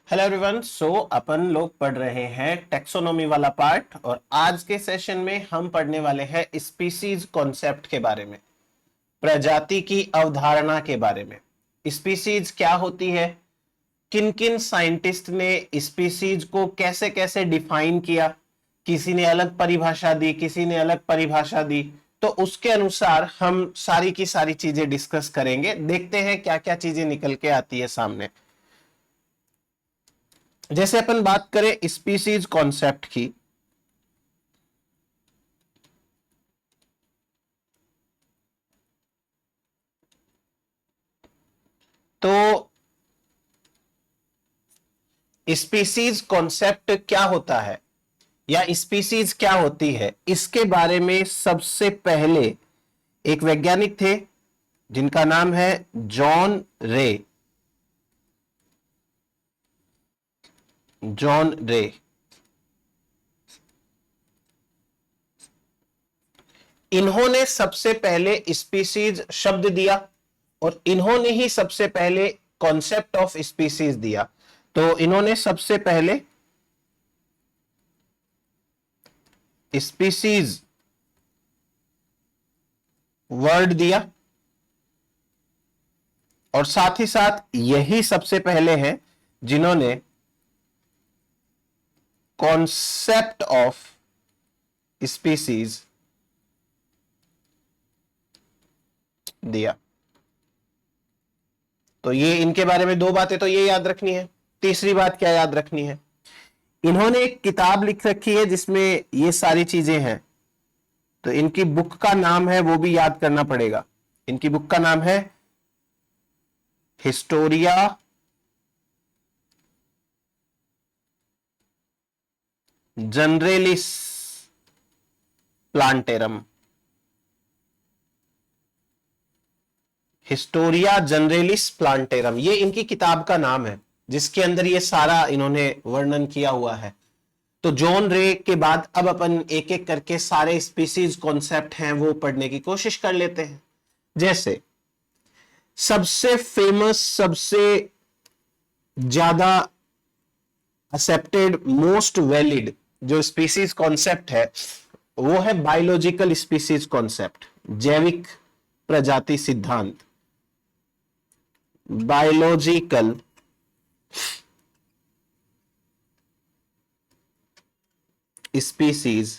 Hello everyone. अपन लोग पढ़ रहे हैं टेक्सोनोमी वाला पार्ट और आज के सेशन में हम पढ़ने वाले हैं स्पीसीज कॉन्सेप्ट के बारे में, प्रजाति की अवधारणा के बारे में। स्पीसीज क्या होती है, किन किन साइंटिस्ट ने स्पीसीज को कैसे कैसे डिफाइन किया, किसी ने अलग परिभाषा दी, किसी ने अलग परिभाषा दी, तो उसके अनुसार हम सारी की सारी चीजें डिस्कस करेंगे। देखते हैं क्या क्या चीजें निकल के आती है सामने। जैसे अपन बात करें स्पीसीज कॉन्सेप्ट की, तो स्पीसीज कॉन्सेप्ट क्या होता है या स्पीसीज क्या होती है, इसके बारे में सबसे पहले एक वैज्ञानिक थे जिनका नाम है जॉन रे। जॉन रे इन्होंने सबसे पहले स्पीसीज शब्द दिया और इन्होंने ही सबसे पहले कॉन्सेप्ट ऑफ स्पीसीज दिया। तो इन्होंने सबसे पहले स्पीसीज वर्ड दिया और साथ ही साथ यही सबसे पहले हैं जिन्होंने कॉन्सेप्ट ऑफ स्पीसीज दिया। तो ये इनके बारे में दो बातें तो ये याद रखनी है। तीसरी बात क्या याद रखनी है, इन्होंने एक किताब लिख रखी है जिसमें ये सारी चीजें हैं। तो इनकी बुक का नाम है, वो भी याद करना पड़ेगा। इनकी बुक का नाम है हिस्टोरिया जनरेलिस प्लांटेरम। हिस्टोरिया जनरेलिस प्लांटेरम, ये इनकी किताब का नाम है जिसके अंदर ये सारा इन्होंने वर्णन किया हुआ है। तो जॉन रे के बाद अब अपन एक एक करके सारे स्पीसीज कॉन्सेप्ट हैं वो पढ़ने की कोशिश कर लेते हैं। जैसे सबसे फेमस, सबसे ज्यादा एक्सेप्टेड, मोस्ट वैलिड जो स्पीसीज कॉन्सेप्ट है वो है बायोलॉजिकल स्पीसीज कॉन्सेप्ट, जैविक प्रजाति सिद्धांत। Biological species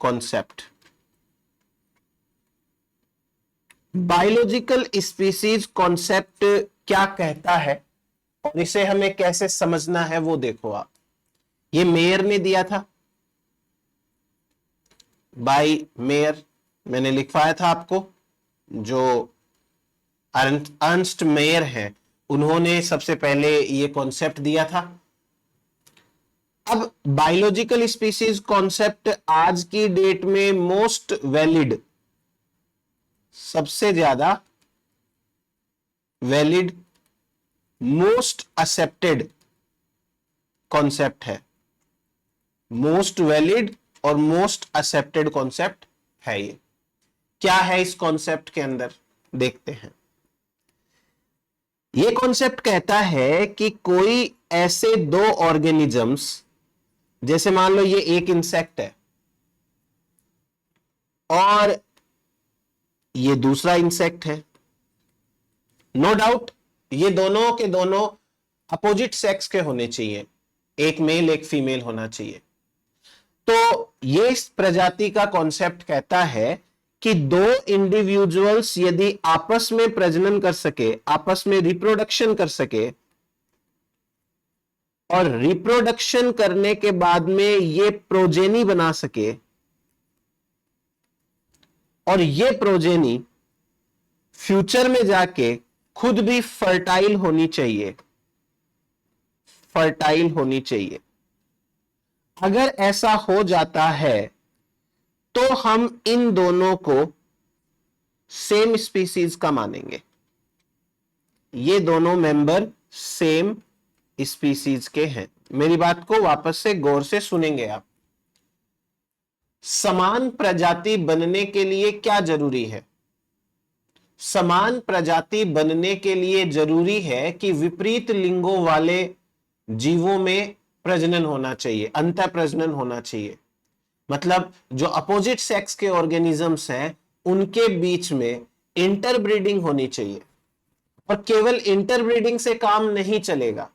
concept. Biological species concept क्या कहता है और इसे हमें कैसे समझना है वो देखो आप। ये मेयर ने दिया था, बाय मेयर, मैंने लिखवाया था आपको। जो अर्नस्ट मेयर हैं उन्होंने सबसे पहले ये कॉन्सेप्ट दिया था। अब बायोलॉजिकल स्पीसीज कॉन्सेप्ट आज की डेट में मोस्ट वैलिड, सबसे ज्यादा वैलिड, मोस्ट एक्सेप्टेड कॉन्सेप्ट है। मोस्ट वैलिड और मोस्ट एक्सेप्टेड कॉन्सेप्ट है। ये क्या है इस कॉन्सेप्ट के अंदर, देखते हैं। ये कॉन्सेप्ट कहता है कि कोई ऐसे दो ऑर्गेनिजम्स, जैसे मान लो ये एक इंसेक्ट है और ये दूसरा इंसेक्ट है। नो डाउट ये दोनों के दोनों अपोजिट सेक्स के होने चाहिए, एक मेल एक फीमेल होना चाहिए। तो ये इस प्रजाति का कॉन्सेप्ट कहता है कि दो इंडिविजुअल्स यदि आपस में प्रजनन कर सके, आपस में रिप्रोडक्शन कर सके और रिप्रोडक्शन करने के बाद में ये प्रोजेनी बना सके और ये प्रोजेनी फ्यूचर में जाके खुद भी फर्टाइल होनी चाहिए, फर्टाइल होनी चाहिए। अगर ऐसा हो जाता है तो हम इन दोनों को सेम स्पीसीज का मानेंगे। ये दोनों मेंबर सेम स्पीसीज के हैं। मेरी बात को वापस से गौर से सुनेंगे आप। समान प्रजाति बनने के लिए क्या जरूरी है? समान प्रजाति बनने के लिए जरूरी है कि विपरीत लिंगों वाले जीवों में प्रजनन होना चाहिए, अंतः प्रजनन होना चाहिए। मतलब जो अपोजिट सेक्स के ऑर्गेनिजम्स हैं उनके बीच में इंटरब्रीडिंग होनी चाहिए। और केवल इंटरब्रीडिंग से काम नहीं चलेगा,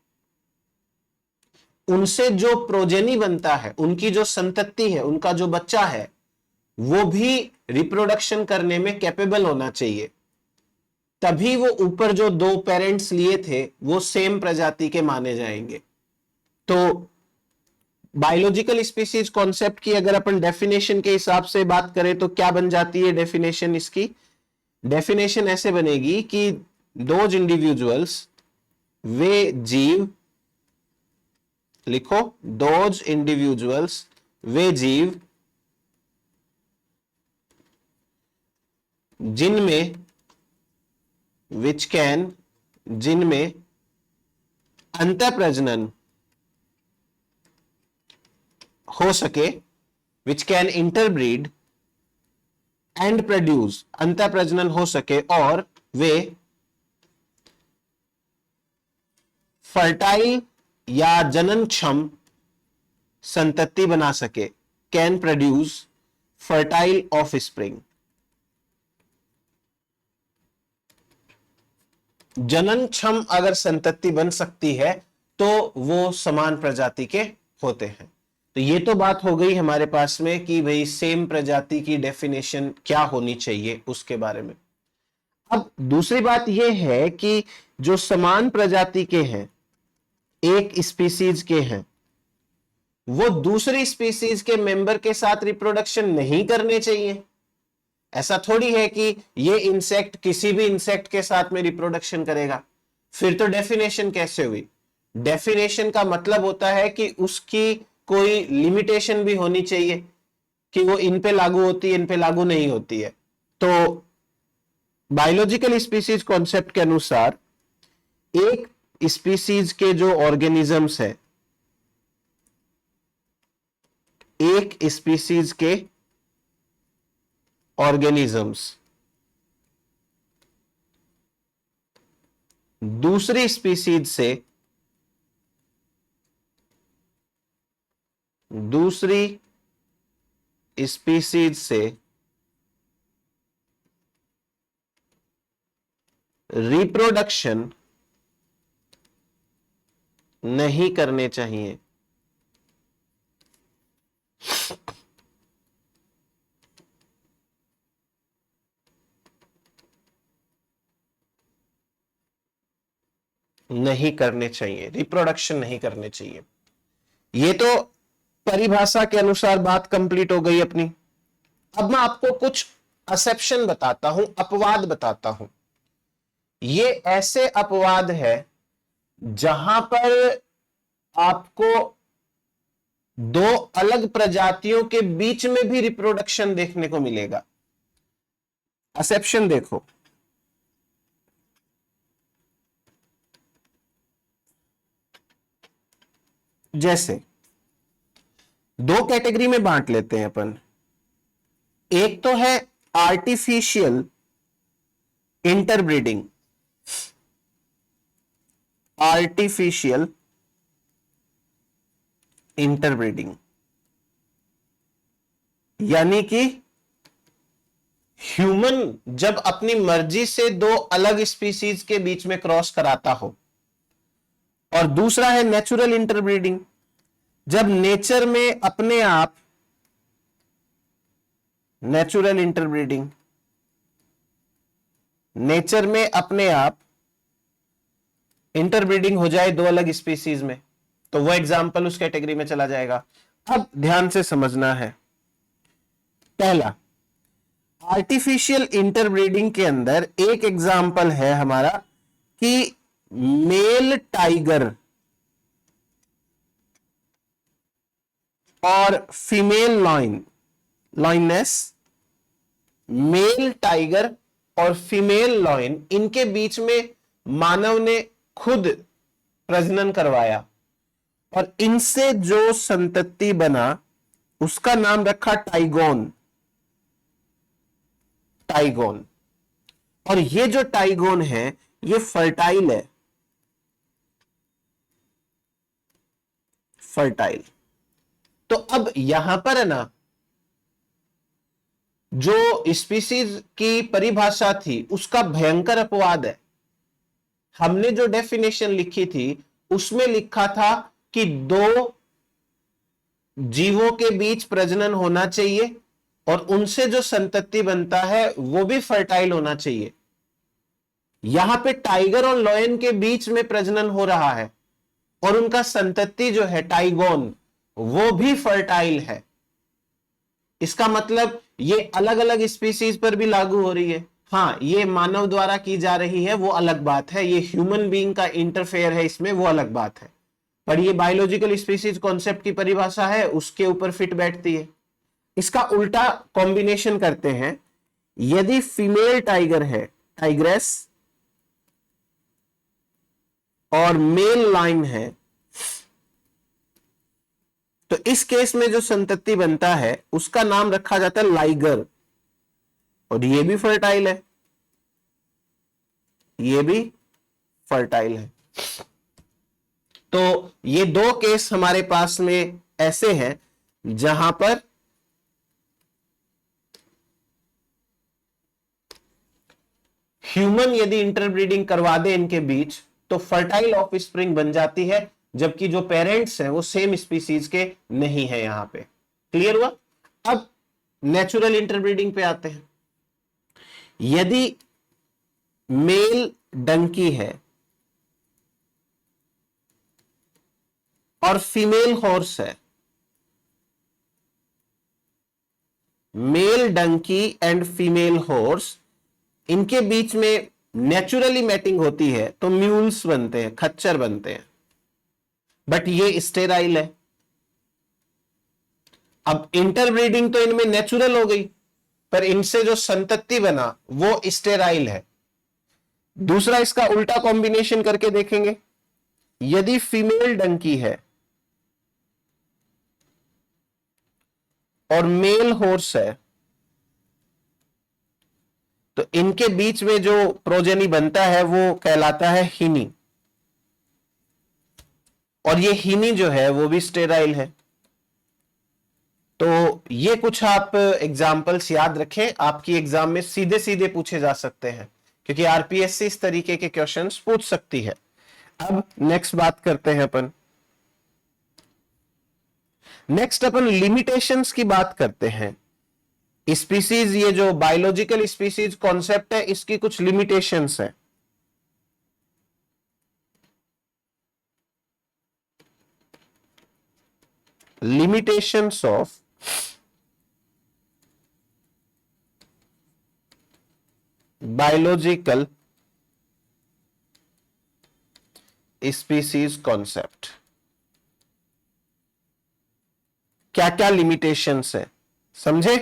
उनसे जो प्रोजेनी बनता है, उनकी जो संतति है, उनका जो बच्चा है, वो भी रिप्रोडक्शन करने में कैपेबल होना चाहिए। तभी वो ऊपर जो दो पेरेंट्स लिए थे वो सेम प्रजाति के माने जाएंगे। तो बायोलॉजिकल स्पीसीज कॉन्सेप्ट की अगर अपन डेफिनेशन के हिसाब से बात करें तो क्या बन जाती है डेफिनेशन इसकी? डेफिनेशन ऐसे बनेगी कि दोज इंडिविजुअल्स, वे जीव, लिखो, दोज इंडिविजुअल्स, वे जीव जिनमें, विच कैन, जिनमें अंतः प्रजनन हो सके, which can interbreed and produce, अंतः प्रजनन हो सके और वे फर्टाइल या जननक्षम संतति बना सके, कैन प्रोड्यूस फर्टाइल ऑफस्प्रिंग। जननक्षम अगर संतति बन सकती है तो वो समान प्रजाति के होते हैं। तो ये तो बात हो गई हमारे पास में कि भाई सेम प्रजाति की डेफिनेशन क्या होनी चाहिए उसके बारे में। अब दूसरी बात यह है कि जो समान प्रजाति के हैं, एक स्पीसीज के हैं, वो दूसरी स्पीसीज के मेंबर के साथ रिप्रोडक्शन नहीं करने चाहिए। ऐसा थोड़ी है कि ये इंसेक्ट किसी भी इंसेक्ट के साथ में रिप्रोडक्शन करेगा। फिर तो डेफिनेशन कैसे हुई? डेफिनेशन का मतलब होता है कि उसकी कोई लिमिटेशन भी होनी चाहिए कि वो इन पे लागू होती है, इन पे लागू नहीं होती है। तो बायोलॉजिकल स्पीसीज कॉन्सेप्ट के अनुसार एक स्पीसीज के जो ऑर्गेनिजम्स है, एक स्पीसीज के ऑर्गेनिजम्स दूसरी स्पीसीज से, दूसरी स्पीसीज से रिप्रोडक्शन नहीं करने चाहिए। नहीं करने चाहिए, रिप्रोडक्शन नहीं करने चाहिए। ये तो परिभाषा के अनुसार बात कंप्लीट हो गई अपनी। अब मैं आपको कुछ असेप्शन बताता हूं, अपवाद बताता हूं। ये ऐसे अपवाद है जहां पर आपको दो अलग प्रजातियों के बीच में भी रिप्रोडक्शन देखने को मिलेगा। असेप्शन देखो, जैसे दो कैटेगरी में बांट लेते हैं अपन। एक तो है आर्टिफिशियल इंटरब्रीडिंग, आर्टिफिशियल इंटरब्रीडिंग यानी कि ह्यूमन जब अपनी मर्जी से दो अलग स्पीसीज के बीच में क्रॉस कराता हो। और दूसरा है नेचुरल इंटरब्रीडिंग, जब नेचर में अपने आप, नेचुरल इंटरब्रीडिंग, नेचर में अपने आप इंटरब्रीडिंग हो जाए दो अलग स्पीसीज में, तो वो एग्जाम्पल उस कैटेगरी में चला जाएगा। अब ध्यान से समझना है। पहला, आर्टिफिशियल इंटरब्रीडिंग के अंदर एक एग्जाम्पल है हमारा कि मेल टाइगर और फीमेल लॉइनेस, मेल टाइगर और फीमेल लॉइन, इनके बीच में मानव ने खुद प्रजनन करवाया और इनसे जो संतति बना उसका नाम रखा टाइगोन। टाइगोन। और ये जो टाइगोन है ये फर्टाइल है। फर्टाइल। तो अब यहां पर है ना, जो स्पीसीज की परिभाषा थी उसका भयंकर अपवाद है। हमने जो डेफिनेशन लिखी थी उसमें लिखा था कि दो जीवों के बीच प्रजनन होना चाहिए और उनसे जो संतति बनता है वो भी फर्टाइल होना चाहिए। यहां पे टाइगर और लॉयन के बीच में प्रजनन हो रहा है और उनका संतति जो है टाइगोन, वो भी फर्टाइल है। इसका मतलब ये अलग अलग स्पीसीज पर भी लागू हो रही है। हाँ, ये मानव द्वारा की जा रही है वो अलग बात है, ये ह्यूमन बीइंग का इंटरफेयर है इसमें, वो अलग बात है। पर ये बायोलॉजिकल स्पीसीज कॉन्सेप्ट की परिभाषा है, उसके ऊपर फिट बैठती है। इसका उल्टा कॉम्बिनेशन करते हैं। यदि फीमेल टाइगर है, टाइग्रेस, और मेल लाइन है, तो इस केस में जो संतति बनता है उसका नाम रखा जाता है लाइगर, और ये भी फर्टाइल है, ये भी फर्टाइल है। तो ये दो केस हमारे पास में ऐसे हैं जहां पर ह्यूमन यदि इंटरब्रीडिंग करवा दे इनके बीच तो फर्टाइल ऑफस्प्रिंग बन जाती है, जबकि जो पेरेंट्स हैं वो सेम स्पीसीज के नहीं है। यहां पे क्लियर हुआ। अब नेचुरल इंटरब्रीडिंग पे आते हैं। यदि मेल डंकी है और फीमेल हॉर्स है, male donkey and female horse, इनके बीच में नेचुरली मैटिंग होती है तो म्यूल्स बनते हैं, खच्चर बनते हैं, बट ये स्टेराइल है। अब इंटरब्रीडिंग तो इनमें नेचुरल हो गई, पर इनसे जो संतति बना वो स्टेराइल है। दूसरा इसका उल्टा कॉम्बिनेशन करके देखेंगे। यदि फीमेल डंकी है और मेल हॉर्स है, तो इनके बीच में जो प्रोजेनी बनता है वो कहलाता है हिनी, और ये हिनी जो है वो भी स्टेराइल है। तो ये कुछ आप एग्जाम्पल्स याद रखें, आपकी एग्जाम में सीधे सीधे पूछे जा सकते हैं, क्योंकि आरपीएससी इस तरीके के क्वेश्चंस पूछ सकती है। अब नेक्स्ट बात करते हैं अपन। नेक्स्ट अपन लिमिटेशंस की बात करते हैं। स्पीसीज, ये जो बायोलॉजिकल स्पीसीज कॉन्सेप्ट है, इसकी कुछ लिमिटेशंस है। Limitations of biological species concept. क्या क्या लिमिटेशंस है समझे?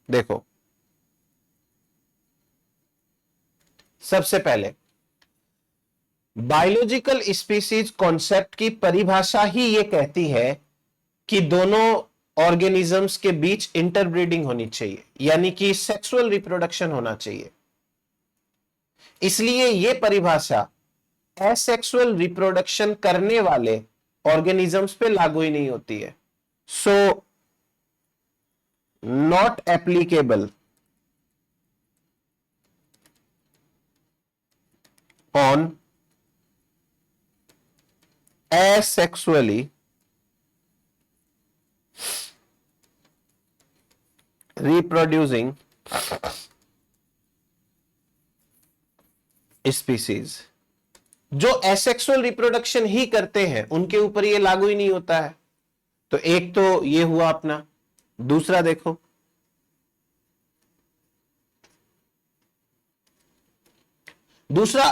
देखो, सबसे पहले बायोलॉजिकल स्पीसीज कॉन्सेप्ट की परिभाषा ही ये कहती है कि दोनों ऑर्गेनिजम्स के बीच इंटरब्रीडिंग होनी चाहिए, यानी कि सेक्सुअल रिप्रोडक्शन होना चाहिए। इसलिए यह परिभाषा एसेक्सुअल रिप्रोडक्शन करने वाले ऑर्गेनिजम्स पे लागू ही नहीं होती है। So not applicable on asexually reproducing species। जो एसेक्सुअल रिप्रोडक्शन ही करते हैं उनके ऊपर ये लागू ही नहीं होता है। तो एक तो ये हुआ अपना। दूसरा देखो, दूसरा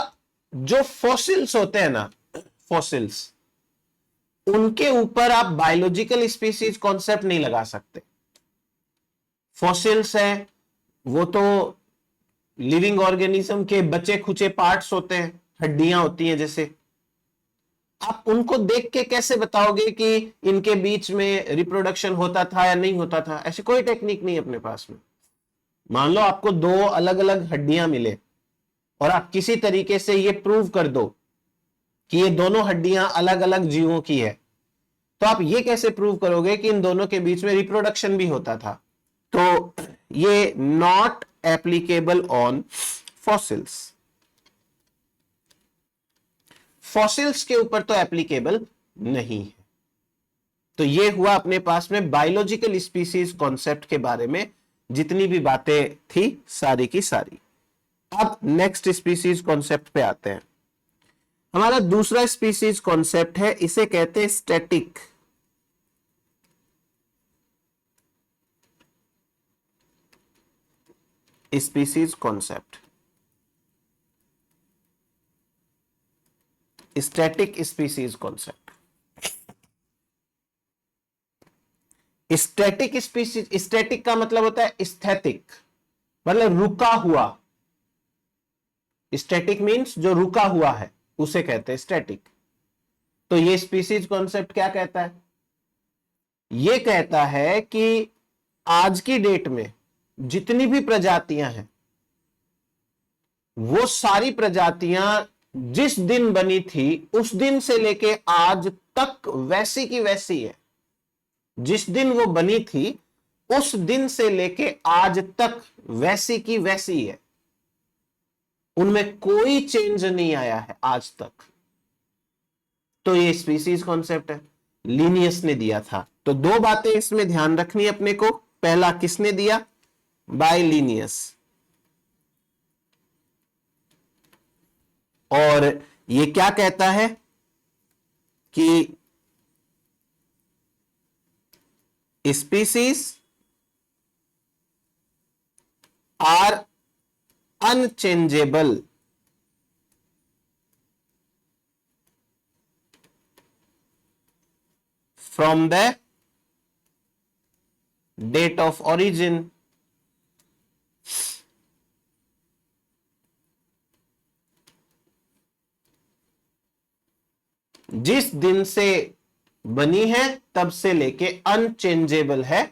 जो फॉसिल्स होते हैं ना, फॉसिल्स, उनके ऊपर आप बायोलॉजिकल स्पीसीज कॉन्सेप्ट नहीं लगा सकते। फॉसिल्स है वो तो लिविंग ऑर्गेनिज्म के बचे खुचे पार्ट्स होते हैं, हड्डियां होती हैं जैसे। आप उनको देख के कैसे बताओगे कि इनके बीच में रिप्रोडक्शन होता था या नहीं होता था? ऐसी कोई टेक्निक नहीं अपने पास में। मान लो आपको दो अलग अलग हड्डियां मिले और आप किसी तरीके से ये प्रूव कर दो कि ये दोनों हड्डियां अलग अलग जीवों की है, तो आप ये कैसे प्रूव करोगे कि इन दोनों के बीच में रिप्रोडक्शन भी होता था? तो ये not applicable on fossils. Fossils के ऊपर तो एप्लीकेबल नहीं है। तो ये हुआ अपने पास में बायोलॉजिकल स्पीसीज कॉन्सेप्ट के बारे में जितनी भी बातें थी सारी की सारी। अब नेक्स्ट स्पीसीज कॉन्सेप्ट पे आते हैं। हमारा दूसरा स्पीसीज कॉन्सेप्ट है, इसे कहते हैं static species concept. Static species concept. Static species, static का मतलब होता है स्थैतिक, मतलब रुका हुआ। स्टैटिक मींस जो रुका हुआ है उसे कहते हैं स्टैटिक। तो ये स्पीसीज कॉन्सेप्ट क्या कहता है? ये कहता है कि आज की डेट में जितनी भी प्रजातियां हैं वो सारी प्रजातियां जिस दिन बनी थी उस दिन से लेके आज तक वैसी की वैसी है। जिस दिन वो बनी थी उस दिन से लेके आज तक वैसी की वैसी है, उनमें कोई चेंज नहीं आया है आज तक। तो ये स्पीसीज कॉन्सेप्ट है, लीनियस ने दिया था। तो दो बातें इसमें ध्यान रखनी अपने को। पहला किसने दिया? By Linnaeus. और ये क्या कहता है कि species are unchangeable from the date of origin। जिस दिन से बनी है तब से लेके अनचेंजेबल है।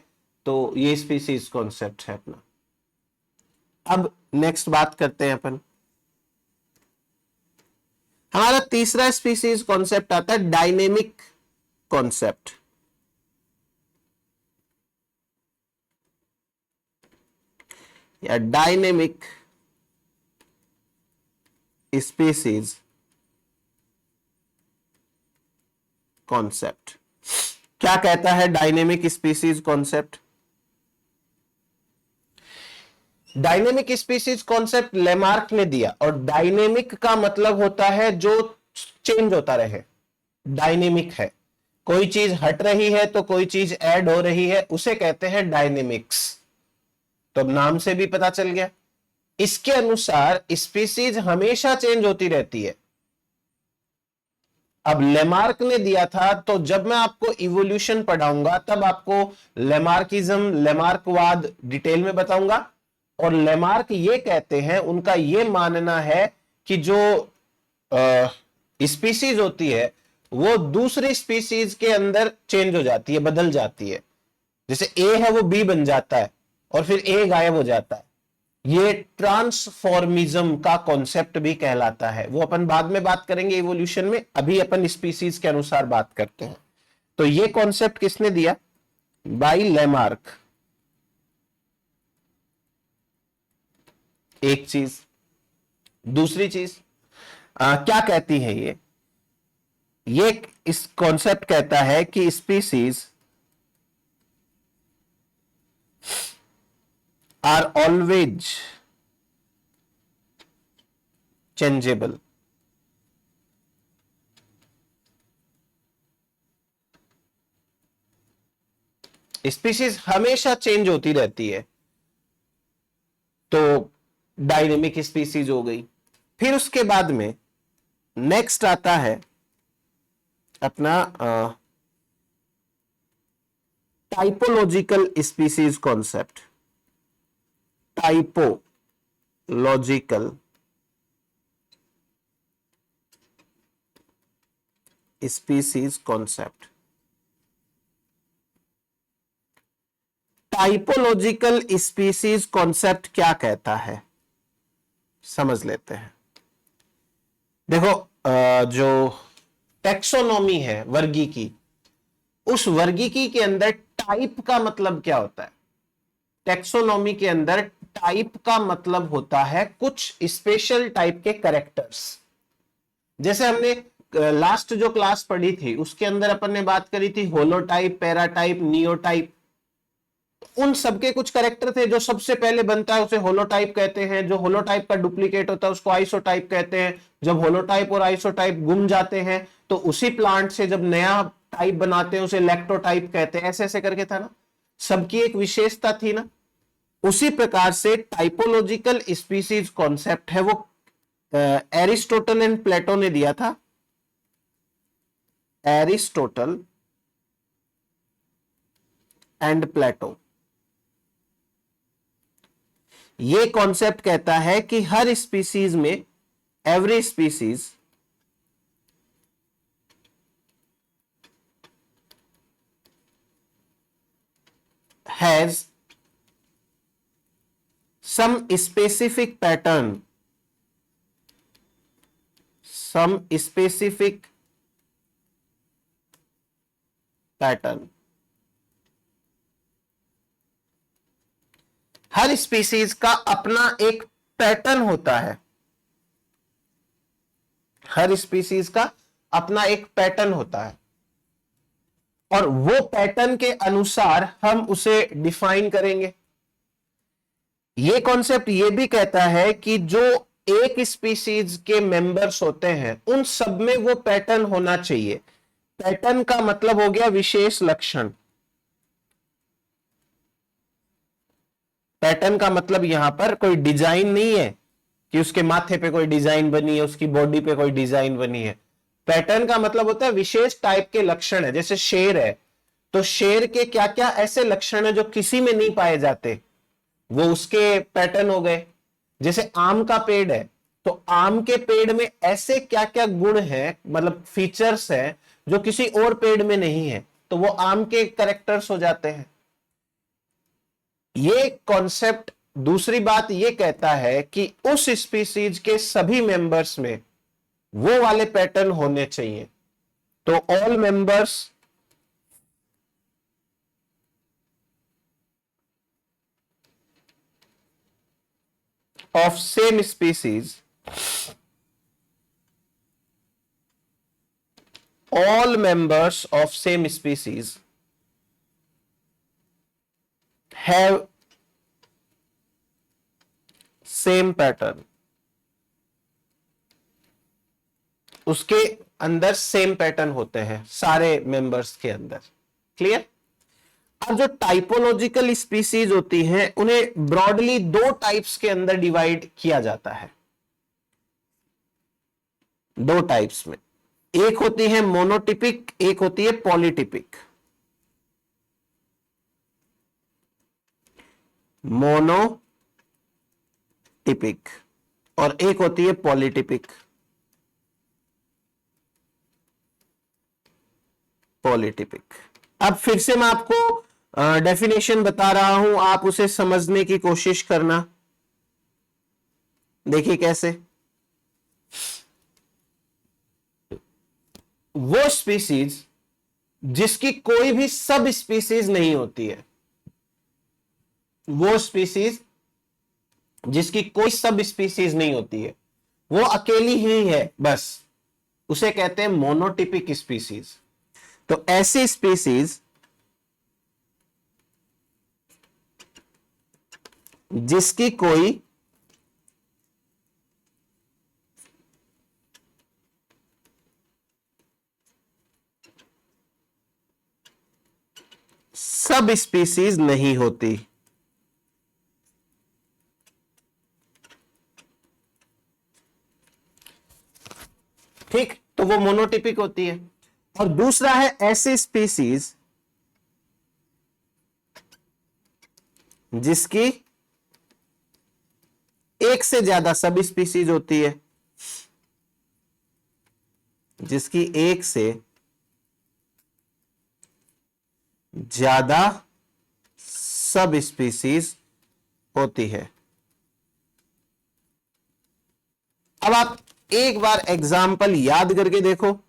तो ये स्पीसीज कॉन्सेप्ट है अपना। अब नेक्स्ट बात करते हैं अपन। हमारा तीसरा स्पीसीज कॉन्सेप्ट आता है डायनेमिक कॉन्सेप्ट। या डायनेमिक स्पीसीज कॉन्सेप्ट। क्या कहता है dynamic species concept? Dynamic species concept Lamarck ने दिया। और डायनेमिक का मतलब होता है जो चेंज होता रहे। डायनेमिक है, कोई चीज हट रही है तो कोई चीज ऐड हो रही है, उसे कहते हैं डायनेमिक्स। तो नाम से भी पता चल गया। इसके अनुसार स्पीसीज हमेशा चेंज होती रहती है। अब लेमार्क ने दिया था, तो जब मैं आपको इवोल्यूशन पढ़ाऊंगा तब आपको लेमार्किज्म, लेमार्कवाद डिटेल में बताऊंगा। और लेमार्क ये कहते हैं, उनका ये मानना है कि जो स्पीसीज होती है वो दूसरी स्पीसीज के अंदर चेंज हो जाती है, बदल जाती है। जैसे ए है वो बी बन जाता है और फिर ए गायब हो जाता है। ये ट्रांसफॉर्मिज्म का कॉन्सेप्ट भी कहलाता है। वो अपन बाद में बात करेंगे इवोल्यूशन में, अभी अपन स्पीसीज के अनुसार बात करते हैं। तो ये कॉन्सेप्ट किसने दिया? By Lamarck. एक चीज। दूसरी चीज क्या कहती है ये इस कॉन्सेप्ट कहता है कि species are always changeable. Species हमेशा चेंज होती रहती है, तो डायनेमिक स्पीसीज हो गई। फिर उसके बाद में नेक्स्ट आता है अपना typological species concept. Typological species concept. Typological species concept क्या कहता है, समझ लेते हैं। देखो जो टेक्सोनॉमी है वर्गी की, उस वर्गीकी के अंदर टाइप का मतलब क्या होता है? टेक्सोनॉमी के अंदर टाइप का मतलब होता है कुछ स्पेशल टाइप के कैरेक्टर्स। जैसे हमने लास्ट जो क्लास पढ़ी थी उसके अंदर अपन ने बात करी थी होलोटाइप, पैराटाइप, नियोटाइप। उन सबके कुछ कैरेक्टर थे। जो सबसे पहले बनता है उसे होलोटाइप कहते हैं, जो होलोटाइप का डुप्लीकेट होता है उसको आइसोटाइप कहते हैं। जब होलोटाइप और आइसोटाइप गुम जाते हैं तो उसी प्लांट से जब नया टाइप बनाते हैं उसे लैक्टोटाइप कहते हैं। ऐसे ऐसे करके था ना, सबकी एक विशेषता थी ना। उसी प्रकार से टाइपोलॉजिकल स्पीसीज कॉन्सेप्ट है वो एरिस्टोटल एंड प्लेटो ने दिया था। एरिस्टोटल एंड प्लेटो ये कॉन्सेप्ट कहता है कि हर स्पीसीज में, every species has some specific pattern, some specific pattern। Her species का अपना एक पैटर्न होता है। हर स्पीसीज का अपना एक पैटर्न होता है और वो पैटर्न के अनुसार हम उसे डिफाइन करेंगे। ये कॉन्सेप्ट ये भी कहता है कि जो एक स्पीसीज के मेंबर्स होते हैं उन सब में वो पैटर्न होना चाहिए। पैटर्न का मतलब हो गया विशेष लक्षण। पैटर्न का मतलब यहां पर कोई डिजाइन नहीं है कि उसके माथे पे कोई डिजाइन बनी है, उसकी बॉडी पे कोई डिजाइन बनी है। पैटर्न का मतलब होता है विशेष टाइप के लक्षण है। जैसे शेर है तो शेर के क्या क्या ऐसे लक्षण है जो किसी में नहीं पाए जाते, वो उसके पैटर्न हो गए। जैसे आम का पेड़ है तो आम के पेड़ में ऐसे क्या क्या गुण है, मतलब फीचर्स है जो किसी और पेड़ में नहीं है, तो वो आम के कैरेक्टर्स हो जाते हैं। ये कॉन्सेप्ट दूसरी बात ये कहता है कि उस स्पीसीज के सभी मेंबर्स में वो वाले पैटर्न होने चाहिए। तो all members of same species, all members of same species have same pattern। उसके अंदर सेम पैटर्न होते हैं सारे मेंबर्स के अंदर। क्लियर? अब जो टाइपोलॉजिकल स्पीसीज होती हैं उन्हें ब्रॉडली दो टाइप्स के अंदर डिवाइड किया जाता है। दो टाइप्स में, एक होती है मोनोटिपिक, एक होती है पॉलीटिपिक। मोनोटिपिक और एक होती है पॉलीटिपिक। पॉलीटिपिक। अब फिर से मैं आपको डेफिनेशन बता रहा हूं, आप उसे समझने की कोशिश करना। देखिए कैसे। वो स्पीसीज जिसकी कोई भी सब स्पीसीज नहीं होती है, वो स्पीसीज जिसकी कोई सब स्पीसीज नहीं होती है, वो अकेली ही है बस, उसे कहते हैं मोनोटिपिक स्पीसीज। तो ऐसी स्पीसीज जिसकी कोई सब स्पीसीज नहीं होती। ठीक, तो वो मोनोटिपिक होती है। और दूसरा है ऐसी स्पीसीज जिसकी एक से ज्यादा सब स्पीसीज होती है, जिसकी एक से ज्यादा सब स्पीसीज होती है। अब आप एक बार एग्जाम्पल याद करके देखो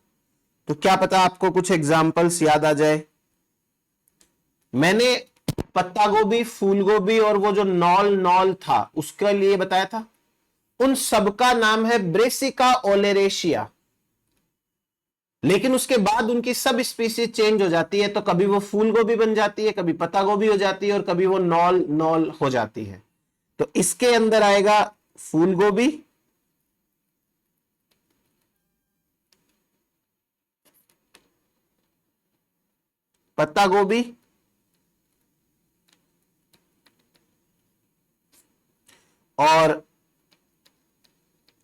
तो क्या पता आपको कुछ एग्जाम्पल्स याद आ जाए। मैंने पत्ता गोभी, फूल गोभी और वो जो नॉल नॉल था उसके लिए बताया था, उन सबका नाम है ब्रेसिका ओलेरेशिया। लेकिन उसके बाद उनकी सब स्पीसीज चेंज हो जाती है, तो कभी वो फूल गोभी बन जाती है, कभी पत्ता गोभी हो जाती है और कभी वो नॉल नॉल हो जाती है। तो इसके अंदर आएगा फूल गोभी, पत्ता गोभी और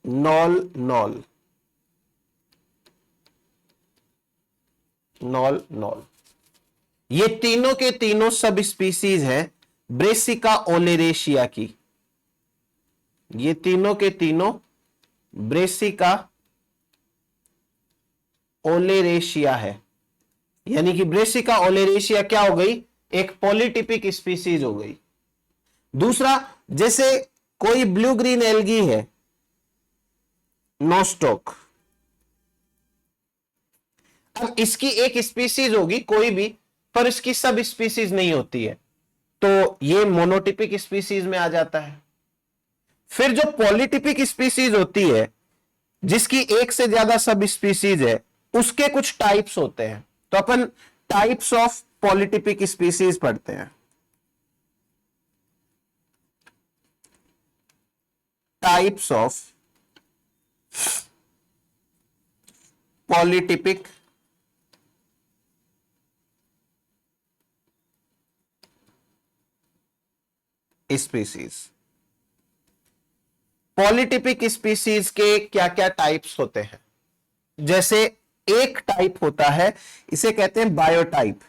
नॉल नॉल, नॉल नॉल, ये तीनों के तीनों सब स्पीसीज है ब्रेसिका ओलेरेशिया की। ये तीनों के तीनों ब्रेसिका ओलेरेशिया है। यानी कि ब्रेसिका ओलेरेशिया क्या हो गई, एक पॉलीटिपिक स्पीसीज हो गई। दूसरा, जैसे कोई ब्लू ग्रीन एल्गी है, नोस्टॉक, अब इसकी एक स्पीसीज होगी कोई भी, पर इसकी सब स्पीसीज नहीं होती है, तो ये मोनोटिपिक स्पीसीज में आ जाता है। फिर जो पॉलीटिपिक स्पीसीज होती है, जिसकी एक से ज्यादा सब स्पीसीज है, उसके कुछ टाइप्स होते हैं। तो अपन टाइप्स ऑफ पॉलीटिपिक स्पीसीज पढ़ते हैं। Types of polytypic species. Polytypic species के क्या क्या टाइप्स होते हैं? जैसे एक टाइप होता है, इसे कहते हैं बायोटाइप।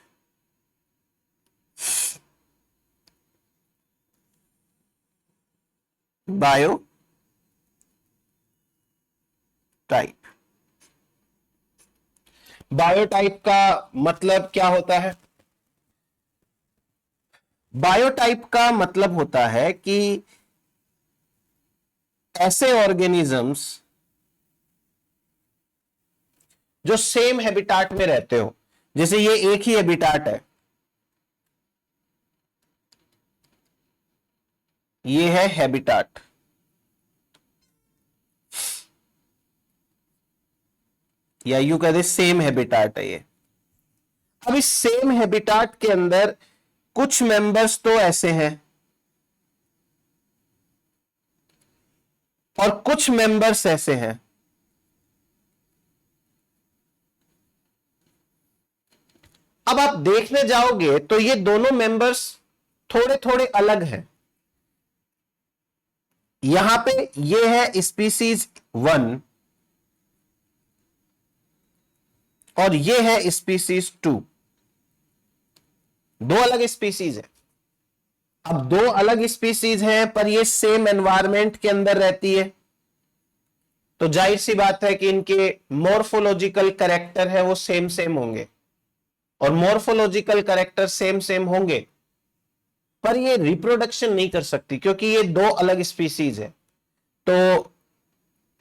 बायो टाइप, बायोटाइप का मतलब क्या होता है? बायोटाइप का मतलब होता है कि ऐसे ऑर्गेनिजम्स जो सेम हैबिटाट में रहते हो, जैसे ये एक ही हैबिटाट है, ये है हैबिटाट, या यूं कहते सेम हैबिटाट है ये। अब इस सेम हैबिटाट के अंदर कुछ मेंबर्स तो ऐसे हैं और कुछ मेंबर्स ऐसे हैं। अब आप देखने जाओगे तो ये दोनों मेंबर्स थोड़े थोड़े अलग हैं। यहां पे ये है स्पीसीज 1 और ये है स्पीसीज 2, दो अलग स्पीसीज है। अब दो अलग स्पीसीज हैं पर ये सेम एनवायरमेंट के अंदर रहती है, तो जाहिर सी बात है कि इनके मॉर्फोलॉजिकल कैरेक्टर है वो सेम सेम होंगे, और मॉर्फोलॉजिकल कैरेक्टर सेम सेम होंगे पर ये रिप्रोडक्शन नहीं कर सकती क्योंकि ये दो अलग स्पीसीज है। तो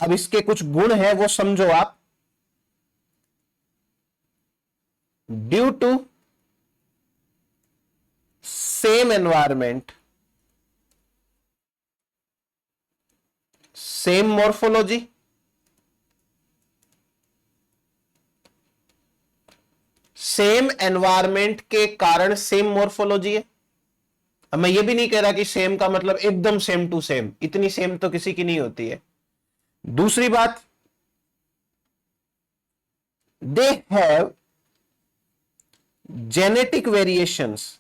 अब इसके कुछ गुण है वो समझो आप। Due to same environment, same morphology, same environment के कारण सेम मॉर्फोलॉजी है। अब मैं ये भी नहीं कह रहा कि सेम का मतलब एकदम सेम टू सेम, इतनी सेम तो किसी की नहीं होती है। दूसरी बात, दे हैव जेनेटिक वेरिएशंस,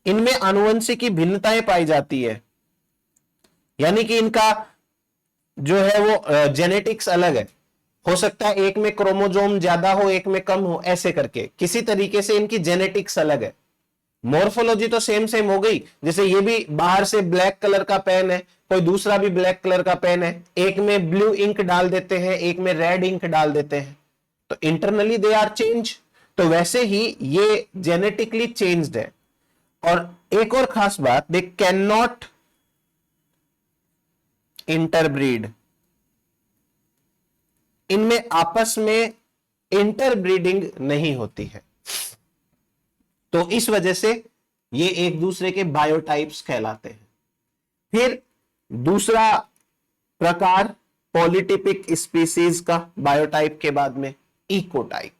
इनमें आनुवंशिकी भिन्नताएं पाई जाती है, यानी कि इनका जो है वो जेनेटिक्स अलग है। हो सकता है एक में क्रोमोजोम ज्यादा हो, एक में कम हो, ऐसे करके किसी तरीके से इनकी जेनेटिक्स अलग है। मॉर्फोलॉजी तो सेम सेम हो गई, जैसे ये भी बाहर से ब्लैक कलर का पेन है, कोई दूसरा भी ब्लैक कलर का पेन है, एक में ब्लू इंक डाल देते हैं, एक में रेड इंक डाल देते हैं, तो इंटरनली दे आर चेंज। तो वैसे ही ये जेनेटिकली चेंज्ड है। और एक और खास बात, दे कैन नॉट इंटरब्रीड, इनमें आपस में इंटरब्रीडिंग नहीं होती है। तो इस वजह से ये एक दूसरे के बायोटाइप्स कहलाते हैं। फिर दूसरा प्रकार पॉलीटिपिक स्पीसीज का बायोटाइप के बाद में इकोटाइप।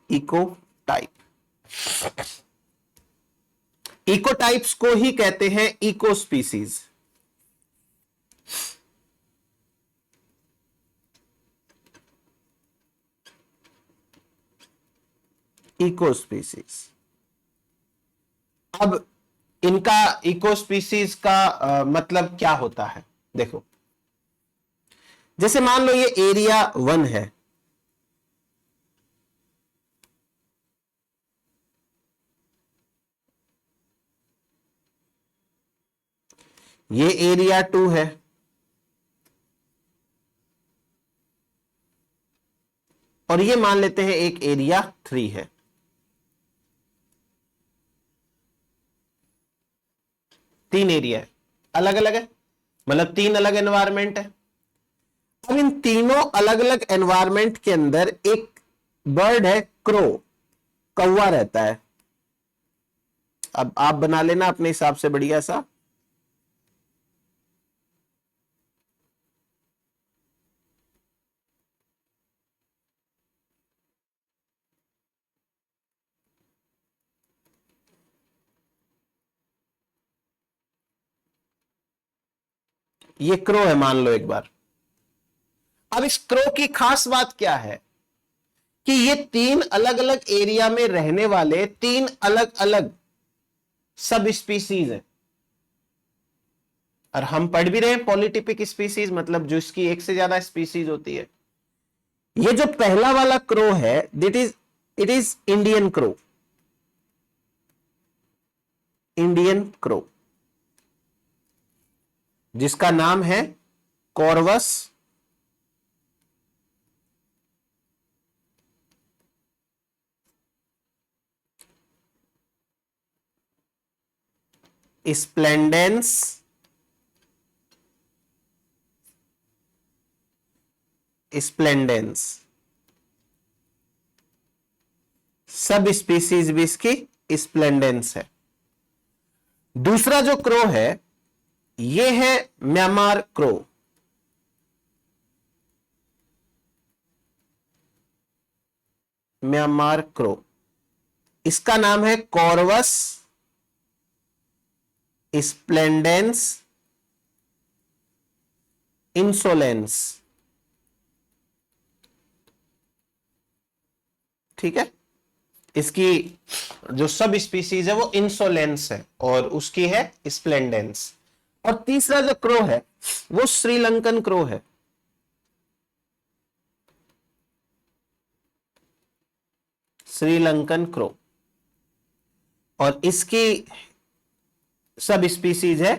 इकोटाइप, इकोटाइप्स को ही कहते हैं इको स्पीसीज। Eco species. अब इनका इको स्पीसीज का मतलब क्या होता है? देखो, जैसे मान लो ये एरिया 1 है, ये एरिया 2 है, और ये मान लेते हैं एक एरिया 3 है। तीन एरिया है, अलग अलग है, मतलब 3 अलग एनवायरमेंट है। अब इन तीनों अलग अलग एनवायरमेंट के अंदर एक बर्ड है, क्रो, कौवा रहता है। अब आप बना लेना अपने हिसाब से बढ़िया सा। ये क्रो है मान लो एक बार। अब इस क्रो की खास बात क्या है कि ये 3 अलग अलग एरिया में रहने वाले 3 अलग अलग सब स्पीसीज है। और हम पढ़ भी रहे हैं पॉलीटिपिक स्पीसीज, मतलब जो इसकी एक से ज्यादा स्पीसीज होती है। ये जो पहला वाला क्रो है, it is Indian crow. Indian crow जिसका नाम है Corvus splendens splendens. Sub species भी इसकी स्प्लेंडेंस है। दूसरा जो क्रो है ये है म्यांमार क्रो। म्यांमार क्रो, इसका नाम है कॉर्वस स्प्लेंडेंस इंसोलेंस। ठीक है, इसकी जो सब स्पीसीज है वो इंसोलेंस है और उसकी है स्प्लेंडेंस। और तीसरा जो क्रो है वो श्रीलंकन क्रो है। श्रीलंकन क्रो, और इसकी सब स्पीसीज है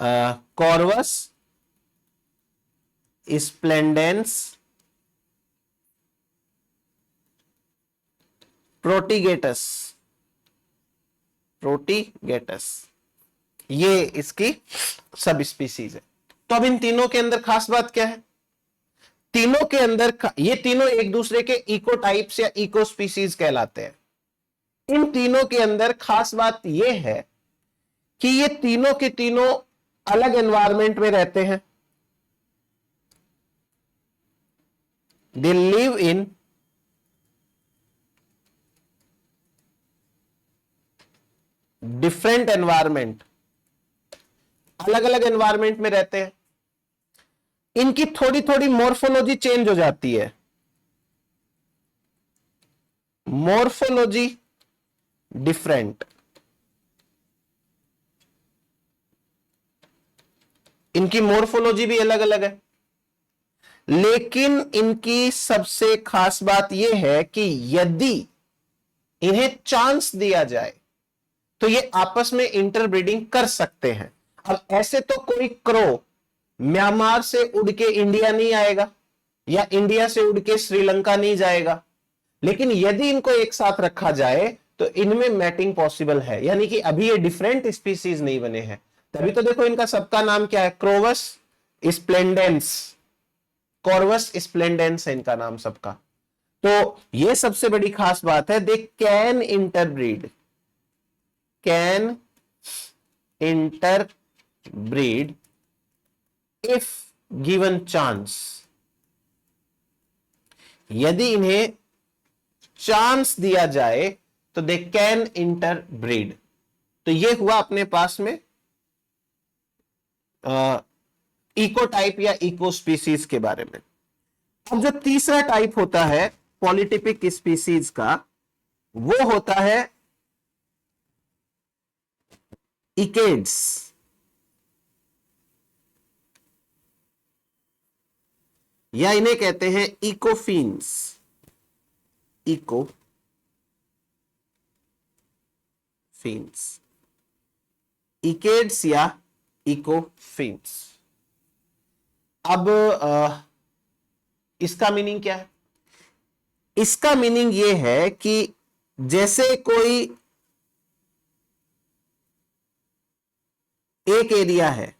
कॉर्वस स्प्लेंडेंस प्रोटिगेटस। प्रोटिगेटस ये इसकी सब स्पीसीज है। तो अब इन तीनों के अंदर खास बात क्या है? तीनों के अंदर ये तीनों एक दूसरे के इको टाइप्स या इको स्पीसीज कहलाते हैं। इन तीनों के अंदर खास बात यह है कि ये तीनों के तीनों अलग एनवायरमेंट में रहते हैं। They live in different environment, अलग अलग एनवायरमेंट में रहते हैं। इनकी थोड़ी थोड़ी मॉर्फोलॉजी चेंज हो जाती है। मॉर्फोलॉजी डिफरेंट, इनकी मॉर्फोलॉजी भी अलग अलग है। लेकिन इनकी सबसे खास बात यह है कि यदि इन्हें चांस दिया जाए तो ये आपस में इंटरब्रीडिंग कर सकते हैं। अब ऐसे तो कोई क्रो म्यांमार से उड़ के इंडिया नहीं आएगा या इंडिया से उड़ के श्रीलंका नहीं जाएगा, लेकिन यदि इनको एक साथ रखा जाए तो इनमें मैटिंग पॉसिबल है। यानी कि अभी ये डिफरेंट स्पीसीज नहीं बने हैं, तभी तो देखो इनका सबका नाम क्या है, क्रोवस स्प्लेंडेंस। कॉर्वस स्प्लेंडेंस है इनका नाम सबका। तो ये सबसे बड़ी खास बात है, दे can interbreed, can interbreed if given chance, यदि इन्हें चांस दिया जाए तो दे कैन इंटरब्रीड। तो ये हुआ अपने पास में इको टाइप या इको स्पीसीज के बारे में। अब जो तीसरा टाइप होता है पॉलीटिपिक स्पीसीज का, वो होता है इकेड्स, या इन्हें कहते हैं इकोफीन्स, इकोफीन्स। इकेड्स या इकोफीन्स। अब इसका मीनिंग क्या है? इसका मीनिंग यह है कि जैसे कोई एक एरिया है,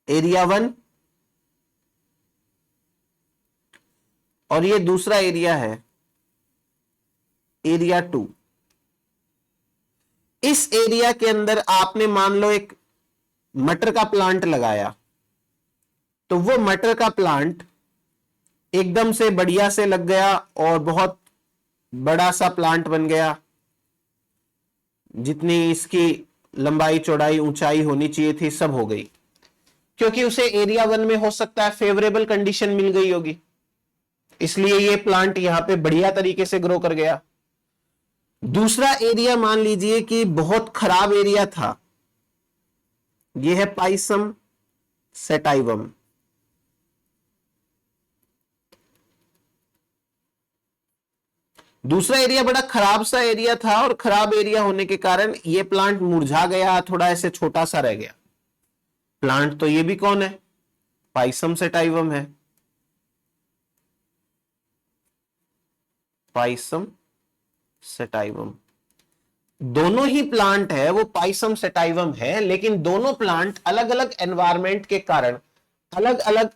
एरिया 1, और ये दूसरा एरिया है एरिया 2। इस एरिया के अंदर आपने मान लो एक मटर का प्लांट लगाया, तो वो मटर का प्लांट एकदम से बढ़िया से लग गया और बहुत बड़ा सा प्लांट बन गया, जितनी इसकी लंबाई चौड़ाई ऊंचाई होनी चाहिए थी सब हो गई, क्योंकि उसे एरिया 1 में हो सकता है फेवरेबल कंडीशन मिल गई होगी, इसलिए ये प्लांट यहां पे बढ़िया तरीके से ग्रो कर गया। दूसरा एरिया मान लीजिए कि बहुत खराब एरिया था, यह है पाइसम सेटाइवम। दूसरा एरिया बड़ा खराब सा एरिया था और खराब एरिया होने के कारण यह प्लांट मुरझा गया, थोड़ा ऐसे छोटा सा रह गया। प्लांट तो ये भी कौन है? पाइसम सेटाइवम है। पाइसम सेटाइवम, दोनों ही प्लांट है वो पाइसम सेटाइवम है, लेकिन दोनों प्लांट अलग अलग एनवायरमेंट के कारण अलग अलग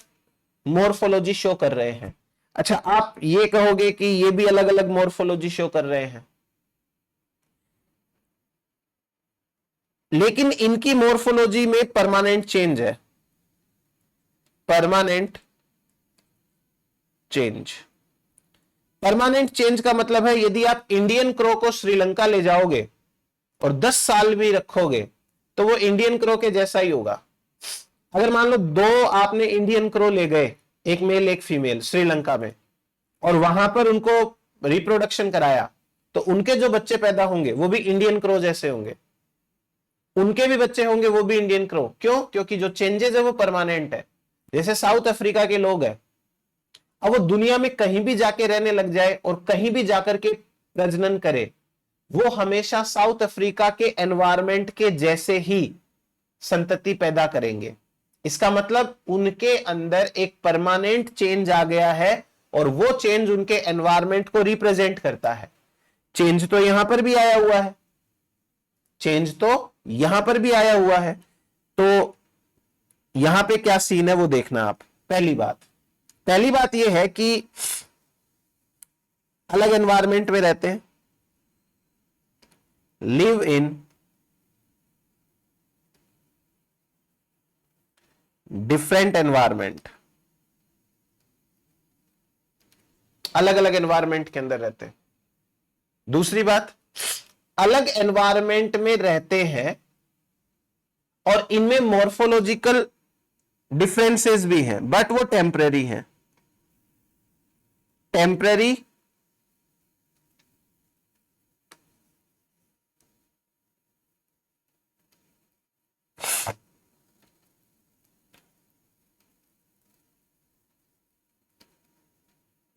मॉर्फोलॉजी शो कर रहे हैं। अच्छा, आप ये कहोगे कि ये भी अलग अलग मॉर्फोलॉजी शो कर रहे हैं, लेकिन इनकी मॉर्फोलॉजी में परमानेंट चेंज है, परमानेंट चेंज। परमानेंट चेंज का मतलब है यदि आप इंडियन क्रो को श्रीलंका ले जाओगे और 10 साल भी रखोगे तो वो इंडियन क्रो के जैसा ही होगा। अगर मान लो 2 आपने इंडियन क्रो ले गए, एक मेल एक फीमेल, श्रीलंका में, और वहां पर उनको रिप्रोडक्शन कराया, तो उनके जो बच्चे पैदा होंगे वो भी इंडियन क्रो जैसे होंगे, उनके भी बच्चे होंगे वो भी इंडियन क्रो। क्यों? क्योंकि जो चेंजेस है वो परमानेंट है। जैसे साउथ अफ्रीका के लोग हैं, अब वो दुनिया में कहीं भी जाके रहने लग जाए और कहीं भी जाकर के प्रजनन करे, वो हमेशा साउथ अफ्रीका के एनवायरमेंट के जैसे ही संतति पैदा करेंगे। इसका मतलब उनके अंदर एक परमानेंट चेंज आ गया है और वो चेंज उनके एनवायरमेंट को रिप्रेजेंट करता है। चेंज तो यहां पर भी आया हुआ है, चेंज तो यहां पर भी आया हुआ है। तो यहां पे क्या सीन है वो देखना आप। पहली बात यह है कि अलग एनवायरमेंट में रहते हैं, लिव इन डिफरेंट एनवायरमेंट, अलग अलग एनवायरमेंट के अंदर रहते हैं। दूसरी बात, अलग एनवायरमेंट में रहते हैं और इनमें मॉर्फोलॉजिकल डिफरेंसेस भी हैं, बट वो टेम्पररी हैं, टेम्पररी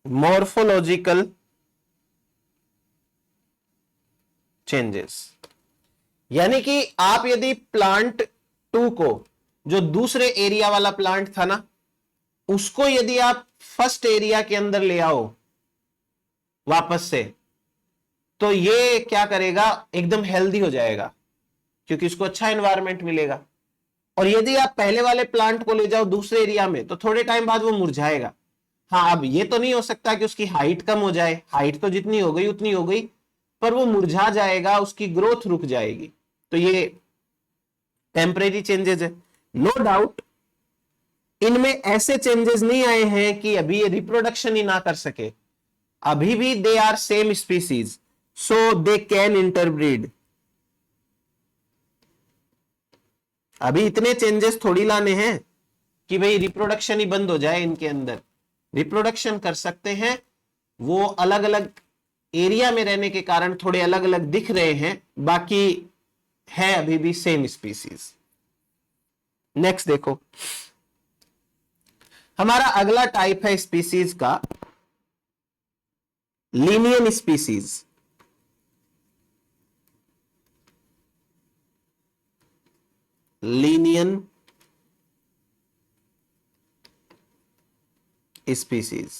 मॉर्फोलॉजिकल चेंजेस। यानी कि आप यदि प्लांट 2 को, जो दूसरे एरिया वाला प्लांट था ना, उसको यदि आप फर्स्ट एरिया के अंदर ले आओ वापस से, तो ये क्या करेगा, एकदम हेल्दी हो जाएगा, क्योंकि इसको अच्छा एनवायरनमेंट मिलेगा। और यदि आप पहले वाले प्लांट को ले जाओ दूसरे एरिया में तो थोड़े टाइम बाद वो मुरझाएगा। हाँ, अब ये तो नहीं हो सकता कि उसकी हाइट कम हो जाए, हाइट तो जितनी हो गई उतनी हो गई, पर वो मुरझा जाएगा, उसकी ग्रोथ रुक जाएगी। तो ये टेम्परेरी चेंजेस है। नो डाउट इनमें ऐसे चेंजेस नहीं आए हैं कि अभी ये रिप्रोडक्शन ही ना कर सके, अभी भी they are same species, so they can interbreed. अभी इतने चेंजेस थोड़ी लाने हैं कि भाई रिप्रोडक्शन ही बंद हो जाए इनके अंदर, रिप्रोडक्शन कर सकते हैं। वो अलग अलग एरिया में रहने के कारण थोड़े अलग अलग दिख रहे हैं, बाकी है अभी भी सेम स्पीसीज। नेक्स्ट देखो, हमारा अगला टाइप है स्पीसीज का Linnean species. Linnean species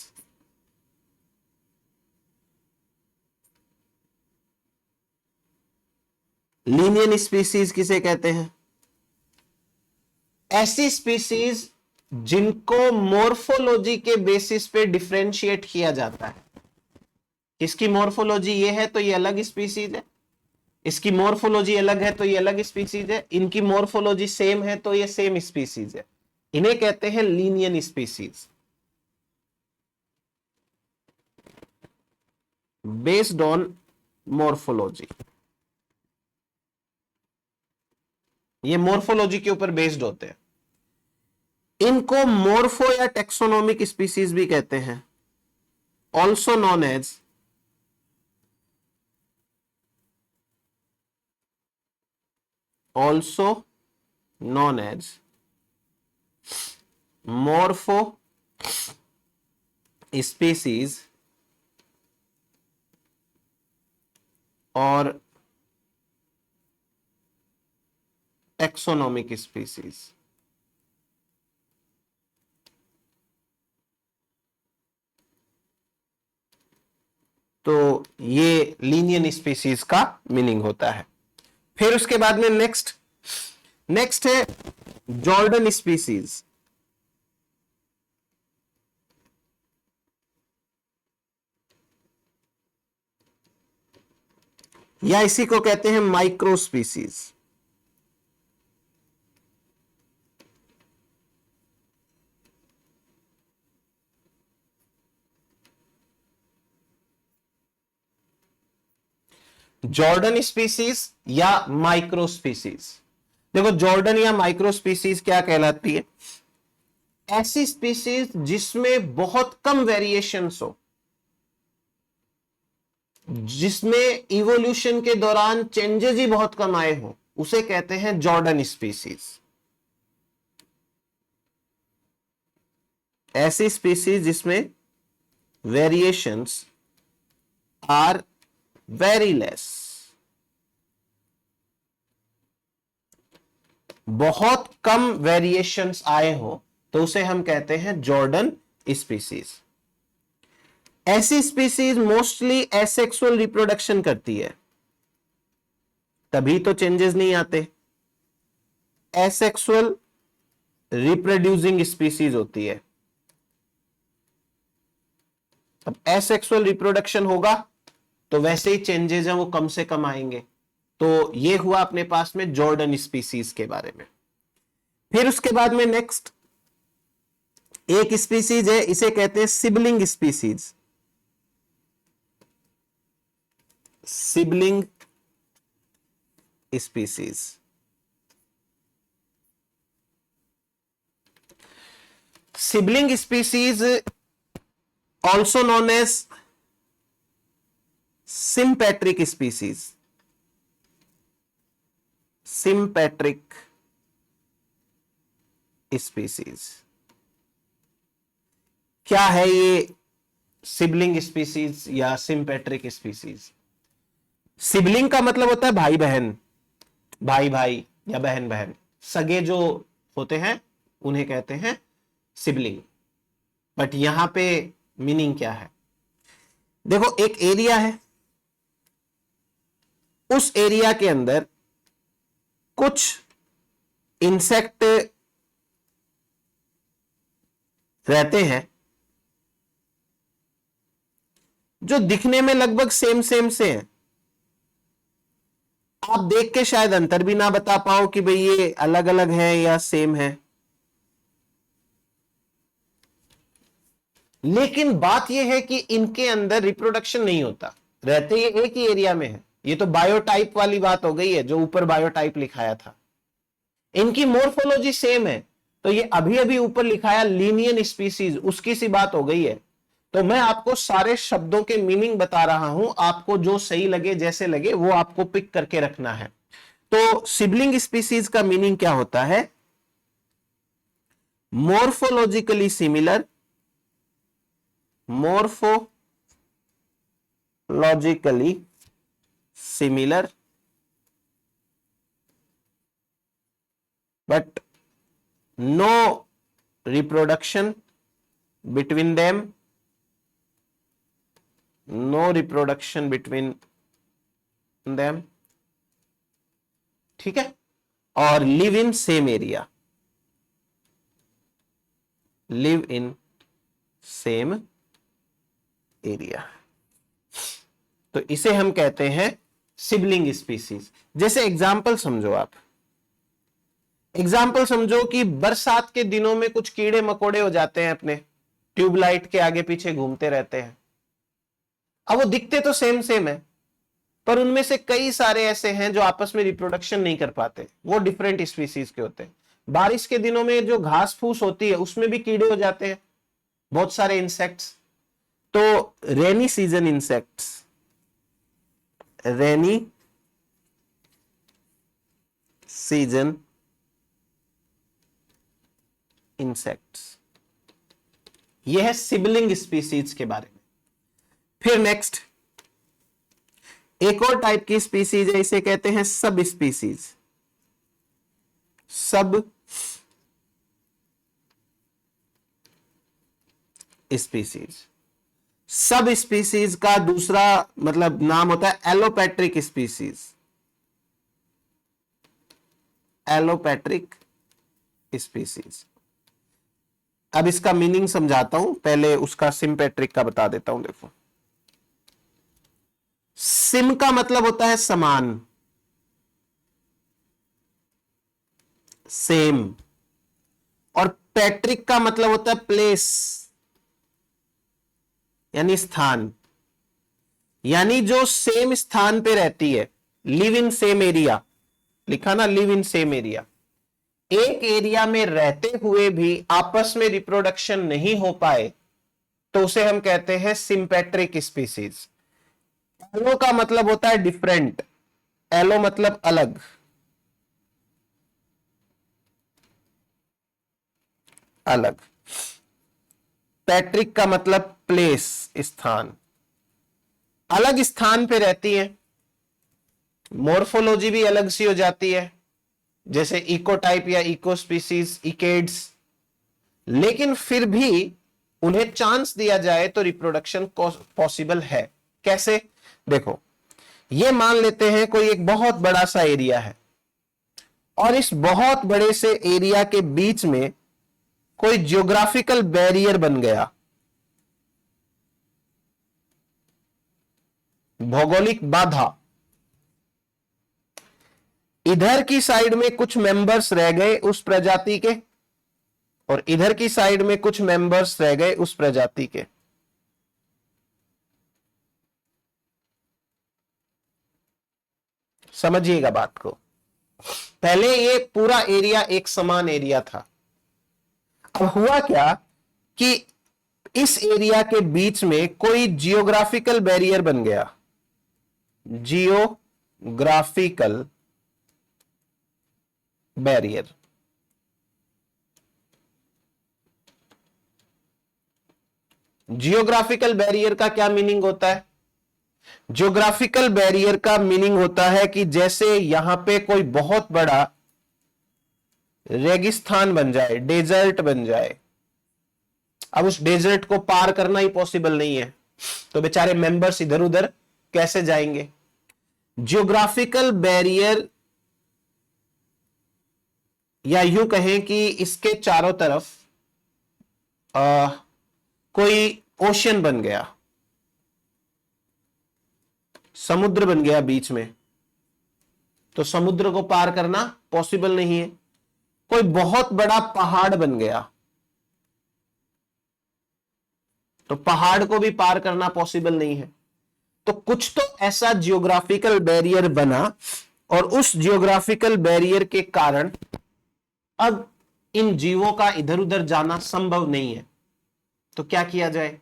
Linnean species किसे कहते हैं? ऐसी स्पीसीज जिनको मोर्फोलॉजी के बेसिस पे डिफरेंशिएट किया जाता है। इसकी मोर्फोलॉजी ये है तो ये अलग स्पीसीज है, इसकी मोर्फोलॉजी अलग है तो ये अलग स्पीसीज है, इनकी मोर्फोलॉजी सेम है तो ये सेम स्पीसीज है। इन्हें कहते हैं Linnean species based on morphology. ये मोर्फोलॉजी के ऊपर बेस्ड होते हैं। इनको मोर्फो या टेक्सोनोमिक स्पीसीज भी कहते हैं, also known as morpho species और टेक्सोनोमिक स्पीसीज। तो ये लीनियन स्पीसीज का मीनिंग होता है। फिर उसके बाद में नेक्स्ट है जॉर्डन स्पीसीज या इसी को कहते हैं माइक्रो स्पीसीज। जॉर्डन स्पीसीज या माइक्रो स्पीसीज, देखो जॉर्डन या माइक्रो स्पीसीज क्या कहलाती है? ऐसी स्पीसीज जिसमें बहुत कम वेरिएशंस हो, जिसमें इवोल्यूशन के दौरान चेंजेस ही बहुत कम आए हो, उसे कहते हैं जॉर्डन स्पीसीज। ऐसी स्पीसीज जिसमें वेरिएशंस आर वेरी लेस, बहुत कम वेरिएशंस आए हो तो उसे हम कहते हैं जॉर्डन स्पीसीज। ऐसी स्पीसीज मोस्टली एसेक्सुअल रिप्रोडक्शन करती है, तभी तो चेंजेस नहीं आते। एसेक्सुअल रिप्रोड्यूसिंग स्पीसीज होती है। अब एसेक्सुअल रिप्रोडक्शन होगा तो वैसे ही चेंजेस हैं वो कम से कम आएंगे। तो ये हुआ अपने पास में जॉर्डन स्पीसीज के बारे में। फिर उसके बाद में नेक्स्ट एक स्पीसीज है, इसे कहते हैं sibling species. Sibling species sibling species also known as sympatric species. Sympatric species क्या है? ये सिबलिंग स्पीसीज या सिम्पैट्रिक स्पीसीज, सिबलिंग का मतलब होता है भाई बहन, भाई भाई या बहन बहन, सगे जो होते हैं उन्हें कहते हैं सिबलिंग। बट यहां पे मीनिंग क्या है? देखो एक एरिया है, उस एरिया के अंदर कुछ इंसेक्ट रहते हैं जो दिखने में लगभग सेम सेम से हैं, आप देख के शायद अंतर भी ना बता पाओ कि भाई ये अलग अलग है या सेम है, लेकिन बात यह है कि इनके अंदर रिप्रोडक्शन नहीं होता, रहते ये एक ही एरिया में है। ये तो बायोटाइप वाली बात हो गई है, जो ऊपर बायोटाइप लिखाया था। इनकी मोर्फोलॉजी सेम है, तो ये अभी अभी ऊपर लिखाया लीनियन स्पीसीज, उसकी सी बात हो गई है। तो मैं आपको सारे शब्दों के मीनिंग बता रहा हूं, आपको जो सही लगे जैसे लगे वो आपको पिक करके रखना है। तो सिबलिंग स्पीसीज का मीनिंग क्या होता है? Morphologically similar, morphologically similar but no reproduction between them, ठीक है, और live in same area, तो इसे हम कहते हैं सिबलिंग स्पीसीज। जैसे एग्जाम्पल समझो, आप एग्जाम्पल समझो कि बरसात के दिनों में कुछ कीड़े मकोड़े हो जाते हैं, अपने ट्यूबलाइट के आगे पीछे घूमते रहते हैं। अब वो दिखते तो सेम सेम है, पर उनमें से कई सारे ऐसे हैं जो आपस में रिप्रोडक्शन नहीं कर पाते, वो डिफरेंट स्पीसीज के होते हैं। बारिश के दिनों में जो घास फूस होती है उसमें भी कीड़े हो जाते हैं, बहुत सारे इंसेक्ट्स। तो rainy season insects, rainy season insects, यह है सिबलिंग स्पीसीज के बारे में। फिर नेक्स्ट एक और टाइप की स्पीसीज है, इसे कहते हैं sub species. Sub species, sub species का दूसरा मतलब नाम होता है एलोपैट्रिक स्पीसीज। एलोपैट्रिक स्पीसीज, अब इसका मीनिंग समझाता हूं, पहले उसका सिम्पैट्रिक का बता देता हूं। देखो, सिम का मतलब होता है समान, सेम, और पैट्रिक का मतलब होता है प्लेस, यानी स्थान, यानी जो सेम स्थान पे रहती है, लिव इन सेम एरिया, लिखा ना, लिव इन सेम एरिया। एक एरिया में रहते हुए भी आपस में रिप्रोडक्शन नहीं हो पाए तो उसे हम कहते हैं सिंपैट्रिक स्पीसीज। एलो का मतलब होता है डिफरेंट, एलो मतलब अलग, अलग। पैट्रिक का मतलब प्लेस, स्थान, अलग स्थान पे रहती है। मोर्फोलॉजी भी अलग सी हो जाती है, जैसे इकोटाइप या इको स्पीसीज, इकेड्स, लेकिन फिर भी उन्हें चांस दिया जाए तो रिप्रोडक्शन पॉसिबल है। कैसे? देखो, ये मान लेते हैं कोई एक बहुत बड़ा सा एरिया है और इस बहुत बड़े से एरिया के बीच में कोई जियोग्राफिकल बैरियर बन गया, भौगोलिक बाधा। इधर की साइड में कुछ मेंबर्स रह गए उस प्रजाति के और इधर की साइड में कुछ मेंबर्स रह गए उस प्रजाति के। समझिएगा बात को, पहले ये पूरा एरिया एक समान एरिया था। अब हुआ क्या कि इस एरिया के बीच में कोई जियोग्राफिकल बैरियर बन गया, जियोग्राफिकल बैरियर। जियोग्राफिकल बैरियर का क्या मीनिंग होता है? जियोग्राफिकल बैरियर का मीनिंग होता है कि जैसे यहां पे कोई बहुत बड़ा रेगिस्तान बन जाए, डेजर्ट बन जाए, अब उस डेजर्ट को पार करना ही पॉसिबल नहीं है, तो बेचारे मेंबर्स इधर उधर कैसे जाएंगे? जियोग्राफिकल बैरियर या यूं कहें कि इसके चारों तरफ कोई ओशन बन गया, समुद्र बन गया बीच में, तो समुद्र को पार करना पॉसिबल नहीं है। कोई बहुत बड़ा पहाड़ बन गया तो पहाड़ को भी पार करना पॉसिबल नहीं है। तो कुछ तो ऐसा जियोग्राफिकल बैरियर बना और उस जियोग्राफिकल बैरियर के कारण अब इन जीवों का इधर उधर जाना संभव नहीं है। तो क्या किया जाए?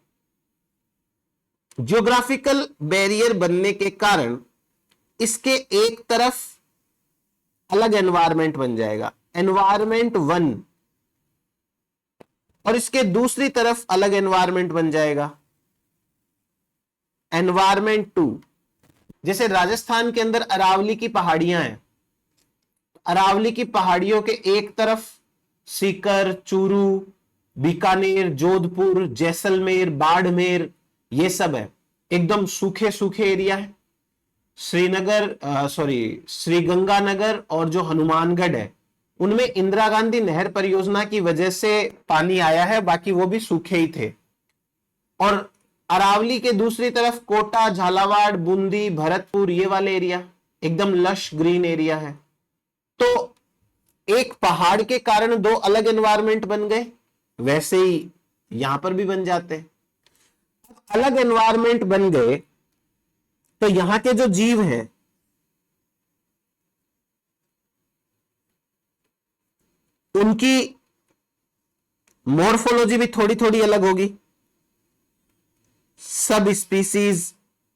जियोग्राफिकल बैरियर बनने के कारण इसके एक तरफ अलग एनवायरमेंट बन जाएगा, एनवायरमेंट 1, और इसके दूसरी तरफ अलग एनवायरमेंट बन जाएगा, एनवायरमेंट 2। जैसे राजस्थान के अंदर अरावली की पहाड़ियां हैं, अरावली की पहाड़ियों के एक तरफ सीकर, चूरू, बीकानेर, जोधपुर, जैसलमेर, बाड़मेर, ये सब है, एकदम सूखे सूखे एरिया है। श्रीगंगानगर और जो हनुमानगढ़ है उनमें इंदिरा गांधी नहर परियोजना की वजह से पानी आया है, बाकी वो भी सूखे ही थे। और अरावली के दूसरी तरफ कोटा, झालावाड़, बूंदी, भरतपुर, ये वाले एरिया एकदम लश ग्रीन एरिया है। तो एक पहाड़ के कारण दो अलग एनवायरमेंट बन गए, वैसे ही यहां पर भी बन जाते। अलग एनवायरमेंट बन गए तो यहां के जो जीव हैं उनकी मॉर्फोलॉजी भी थोड़ी थोड़ी अलग होगी। सब स्पीसीज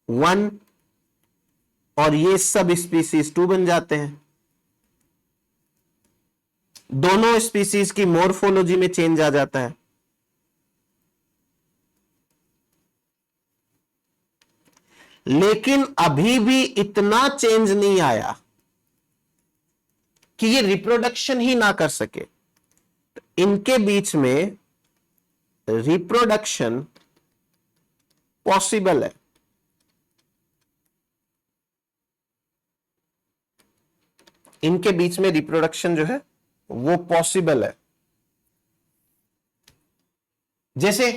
1 और ये सब स्पीसीज 2 बन जाते हैं। दोनों स्पीसीज की मॉर्फोलॉजी में चेंज आ जाता है। लेकिन अभी भी इतना चेंज नहीं आया कि ये रिप्रोडक्शन ही ना कर सके। इनके बीच में रिप्रोडक्शन पॉसिबल है। इनके बीच में रिप्रोडक्शन जो है वो पॉसिबल है। जैसे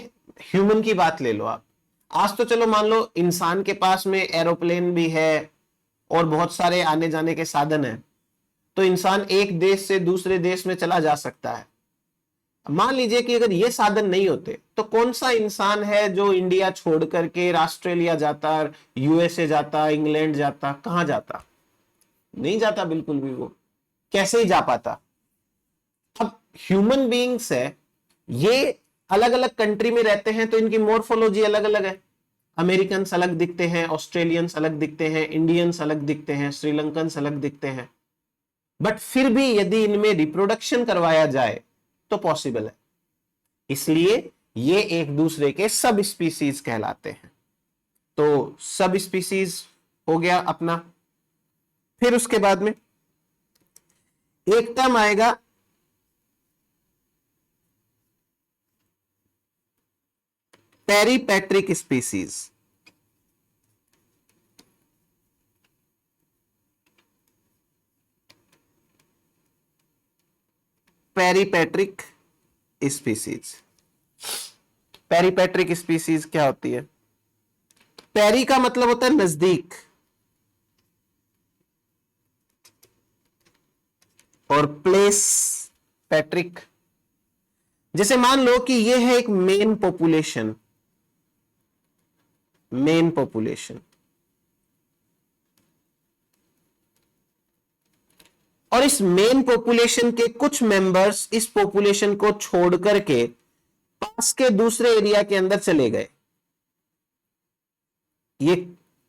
ह्यूमन की बात ले लो आप, आज तो चलो मान लो इंसान के पास में एरोप्लेन भी है और बहुत सारे आने जाने के साधन हैं, तो इंसान एक देश से दूसरे देश में चला जा सकता है। मान लीजिए कि अगर ये साधन नहीं होते तो कौन सा इंसान है जो इंडिया छोड़ करके ऑस्ट्रेलिया जाता, यूएसए जाता, इंग्लैंड जाता? कहां जाता? नहीं जाता बिल्कुल भी। वो कैसे ही जा पाता? अब ह्यूमन बीइंग्स है, ये अलग अलग कंट्री में रहते हैं तो इनकी मॉर्फोलॉजी अलग अलग है। अमेरिकन्स अलग दिखते हैं, ऑस्ट्रेलियंस अलग दिखते हैं, इंडियंस अलग दिखते हैं, श्रीलंकन्स अलग दिखते हैं। बट फिर भी यदि इनमें रिप्रोडक्शन करवाया जाए तो पॉसिबल है। इसलिए ये एक दूसरे के सब स्पीसीज कहलाते हैं। तो सब स्पीसीज हो गया अपना। फिर उसके बाद में एक टर्म आएगा पेरीपेट्रिक स्पीसीज। पेरीपेट्रिक स्पीसीज। पेरीपेट्रिक स्पीसीज क्या होती है? पेरी का मतलब होता है नजदीक, और प्लेस पैट्रिक। जैसे मान लो कि यह है एक मेन पॉपुलेशन, मेन पॉपुलेशन, और इस मेन पॉपुलेशन के कुछ मेंबर्स इस पॉपुलेशन को छोड़ करके पास के दूसरे एरिया के अंदर चले गए। ये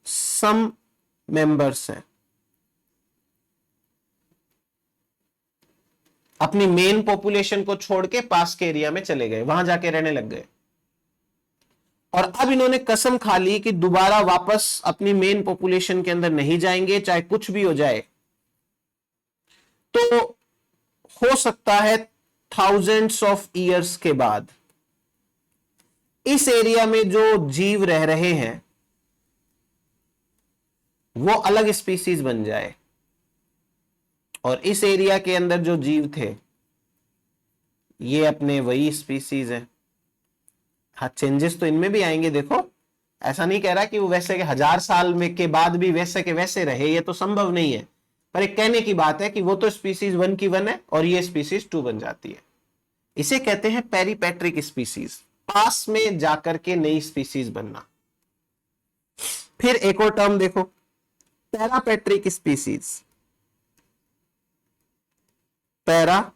सम मेंबर्स हैं, अपनी मेन पॉपुलेशन को छोड़ के पास के एरिया में चले गए, वहां जाके रहने लग गए। और अब इन्होंने कसम खा ली कि दोबारा वापस अपनी मेन पॉपुलेशन के अंदर नहीं जाएंगे, चाहे कुछ भी हो जाए। तो हो सकता है थाउजेंड्स ऑफ ईयर्स के बाद इस एरिया में जो जीव रह रहे हैं वो अलग स्पीसीज बन जाए, और इस एरिया के अंदर जो जीव थे ये अपने वही स्पीसीज है। हाँ, चेंजेस तो इनमें भी आएंगे। देखो, ऐसा नहीं कह रहा कि वो वैसे के 1000 साल में के बाद भी वैसे के वैसे रहे, ये तो संभव नहीं है। पर एक कहने की बात है कि वो तो स्पीसीज 1 की 1 है और ये स्पीसीज 2 बन जाती है। इसे कहते हैं पेरीपेट्रिक स्पीसीज, पास में जाकर के नई स्पीसीज बनना। फिर एक और टर्म देखो, पैरापेट्रिक स्पीसीज। पैरापेट्रिक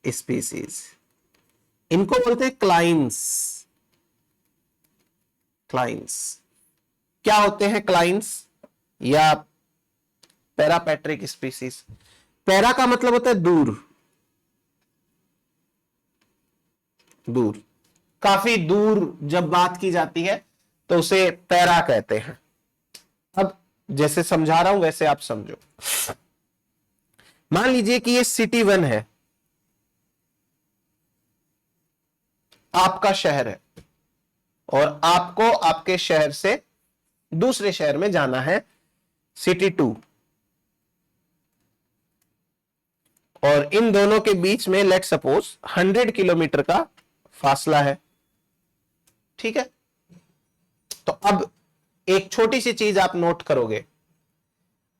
स्पीसीज, इनको बोलते हैं क्लाइंस। क्लाइंस क्या होते हैं? क्लाइंस या पैरापेट्रिक स्पीसीज। पैरा का मतलब होता है दूर, दूर, काफी दूर जब बात की जाती है तो उसे पैरा कहते हैं। अब जैसे समझा रहा हूं वैसे आप समझो। मान लीजिए कि ये सिटी 1 है, आपका शहर है, और आपको आपके शहर से दूसरे शहर में जाना है, सिटी 2, और इन दोनों के बीच में लेट सपोज 100 किलोमीटर का फासला है। ठीक है, तो अब एक छोटी सी चीज आप नोट करोगे।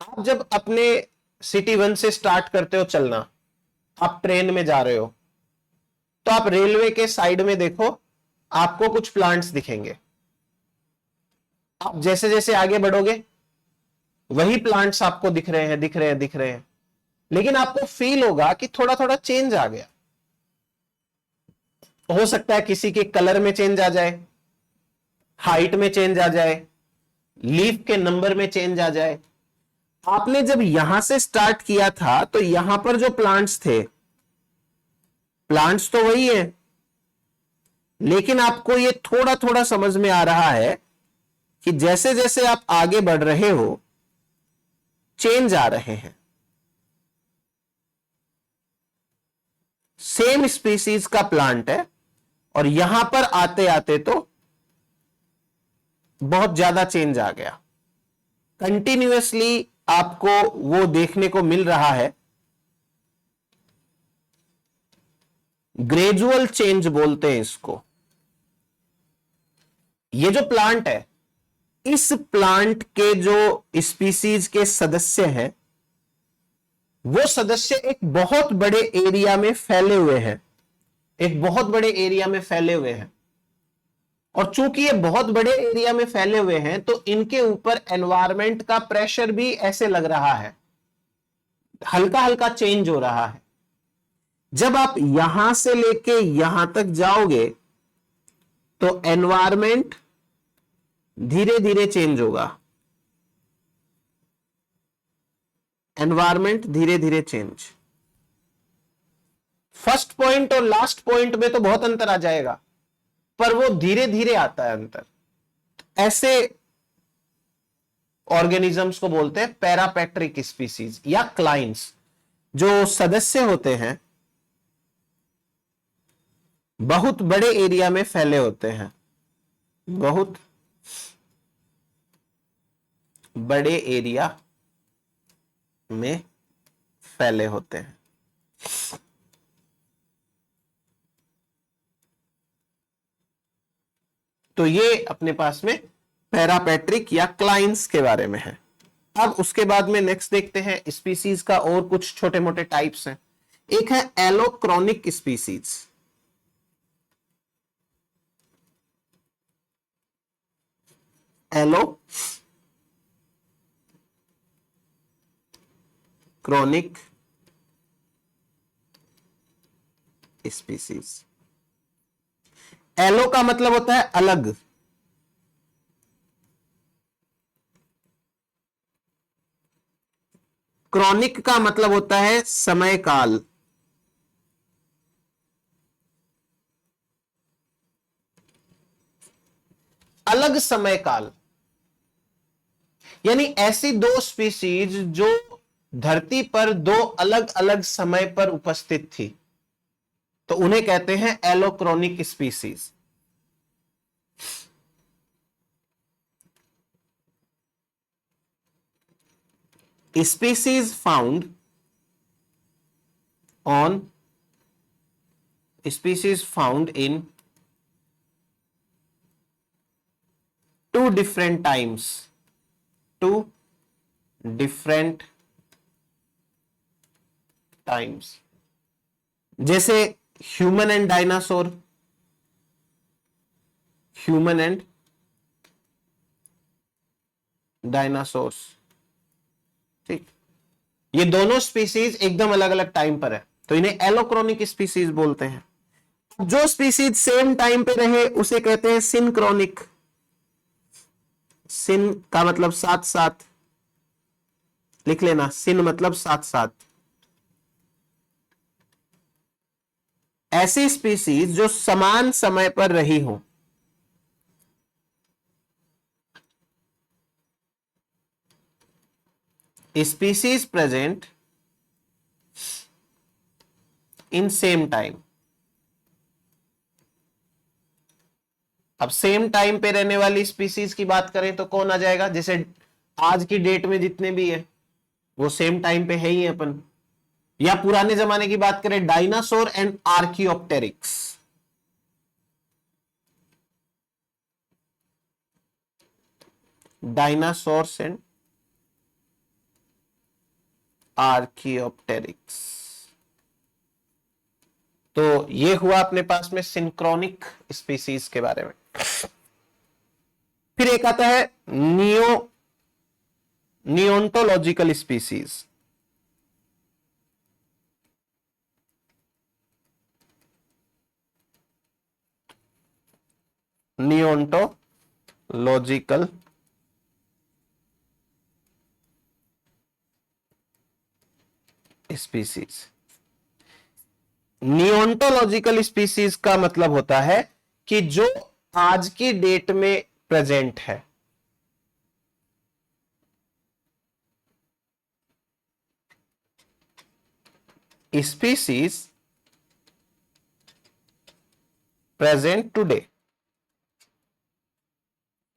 आप जब अपने सिटी 1 से स्टार्ट करते हो चलना, आप ट्रेन में जा रहे हो, तो आप रेलवे के साइड में देखो, आपको कुछ प्लांट्स दिखेंगे। आप जैसे जैसे आगे बढ़ोगे वही प्लांट्स आपको दिख रहे हैं, दिख रहे हैं, दिख रहे हैं, लेकिन आपको फील होगा कि थोड़ा थोड़ा चेंज आ गया। हो सकता है किसी के कलर में चेंज आ जाए, हाइट में चेंज आ जाए, लीफ के नंबर में चेंज आ जाए। आपने जब यहां से स्टार्ट किया था तो यहां पर जो प्लांट्स थे, प्लांट्स तो वही है, लेकिन आपको ये थोड़ा थोड़ा समझ में आ रहा है कि जैसे जैसे आप आगे बढ़ रहे हो चेंज आ रहे हैं। सेम स्पीसीज का प्लांट है और यहां पर आते आते तो बहुत ज्यादा चेंज आ गया। कंटिन्यूअसली आपको वो देखने को मिल रहा है। ग्रेजुअल चेंज बोलते हैं इसको। ये जो प्लांट है, इस प्लांट के जो स्पीसीज के सदस्य हैं, वो सदस्य एक बहुत बड़े एरिया में फैले हुए हैं, एक बहुत बड़े एरिया में फैले हुए हैं। और चूंकि ये बहुत बड़े एरिया में फैले हुए हैं तो इनके ऊपर एनवायरमेंट का प्रेशर भी ऐसे लग रहा है, हल्का हल्का चेंज हो रहा है। जब आप यहां से लेके यहां तक जाओगे तो एनवायरमेंट धीरे धीरे चेंज होगा। एनवायरमेंट धीरे धीरे चेंज। फर्स्ट पॉइंट और लास्ट पॉइंट में तो बहुत अंतर आ जाएगा, पर वो धीरे धीरे आता है अंतर। ऐसे ऑर्गेनिजम्स को बोलते हैं पैरापेट्रिक स्पीसीज या क्लाइंट्स। जो सदस्य होते हैं बहुत बड़े एरिया में फैले होते हैं, बहुत बड़े एरिया में फैले होते हैं। तो ये अपने पास में पैरापेट्रिक या क्लाइंट्स के बारे में है। अब उसके बाद में नेक्स्ट देखते हैं स्पीसीज का और कुछ छोटे मोटे टाइप्स हैं। एक है एलोक्रोनिक स्पीसीज। एलोक्रोनिक स्पीसीज। एलो का मतलब होता है अलग, क्रॉनिक का मतलब होता है समय काल। अलग समय काल, यानी ऐसी दो स्पीसीज जो धरती पर दो अलग अलग समय पर उपस्थित थी, तो उन्हें कहते हैं allochronic species. species found in two different times, जैसे human and dinosaur, human and dinosaurs, ठीक, ये दोनों स्पीसीज एकदम अलग अलग टाइम पर है, तो इन्हें एलोक्रोनिक स्पीसीज बोलते हैं। जो स्पीसीज सेम टाइम पे रहे उसे कहते हैं सिनक्रोनिक। सिन का मतलब साथ साथ, लिख लेना, सिन मतलब साथ साथ। ऐसी स्पीसीज जो समान समय पर रही हो, species present in same time. अब सेम टाइम पे रहने वाली स्पीसीज की बात करें तो कौन आ जाएगा? जैसे आज की डेट में जितने भी है वो सेम टाइम पे है ही अपन। या पुराने जमाने की बात करें, dinosaur and Archaeopteryx. Dinosaurs and Archaeopteryx. तो ये हुआ अपने पास में सिंक्रोनिक स्पीसीज के बारे में। फिर एक आता है नियोंटोलॉजिकल स्पीसीज। नियोंटोलॉजिकल स्पीसीज। नियोंटोलॉजिकल स्पीसीज का मतलब होता है कि जो आज की डेट में प्रेजेंट है, स्पीसीज प्रेजेंट टुडे,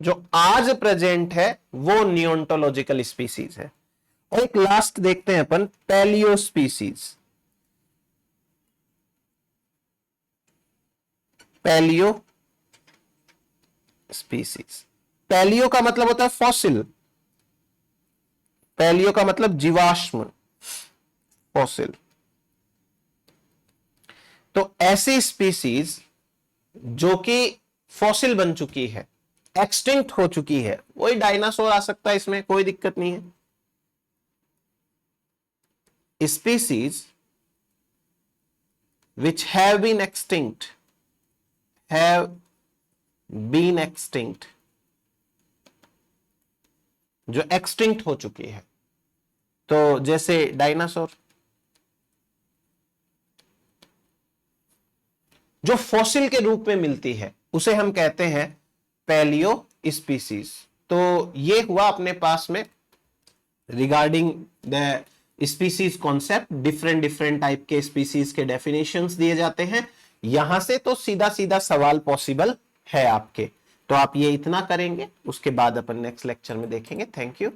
जो आज प्रेजेंट है वो नियोंटोलॉजिकल स्पीसीज है। और एक लास्ट देखते हैं अपन, paleo species. Paleo species, paleo का मतलब होता है फॉसिल, पैलियो का मतलब जीवाश्म, फॉसिल। तो ऐसी स्पीसीज जो कि फॉसिल बन चुकी है, एक्सटिंक्ट हो चुकी है, वही डायनासोर आ सकता है, इसमें कोई दिक्कत नहीं है। Species which have been extinct, जो एक्सटिंक्ट हो चुकी है, तो जैसे डायनासोर। जो फॉसिल के रूप में मिलती है उसे हम कहते हैं पैलियो स्पीसीज। तो ये हुआ अपने पास में regarding the species concept. Different type के स्पीसीज के डेफिनेशंस दिए जाते हैं। यहां से तो सीधा सीधा सवाल पॉसिबल है आपके। तो आप ये इतना करेंगे, उसके बाद अपन नेक्स्ट लेक्चर में देखेंगे। Thank you.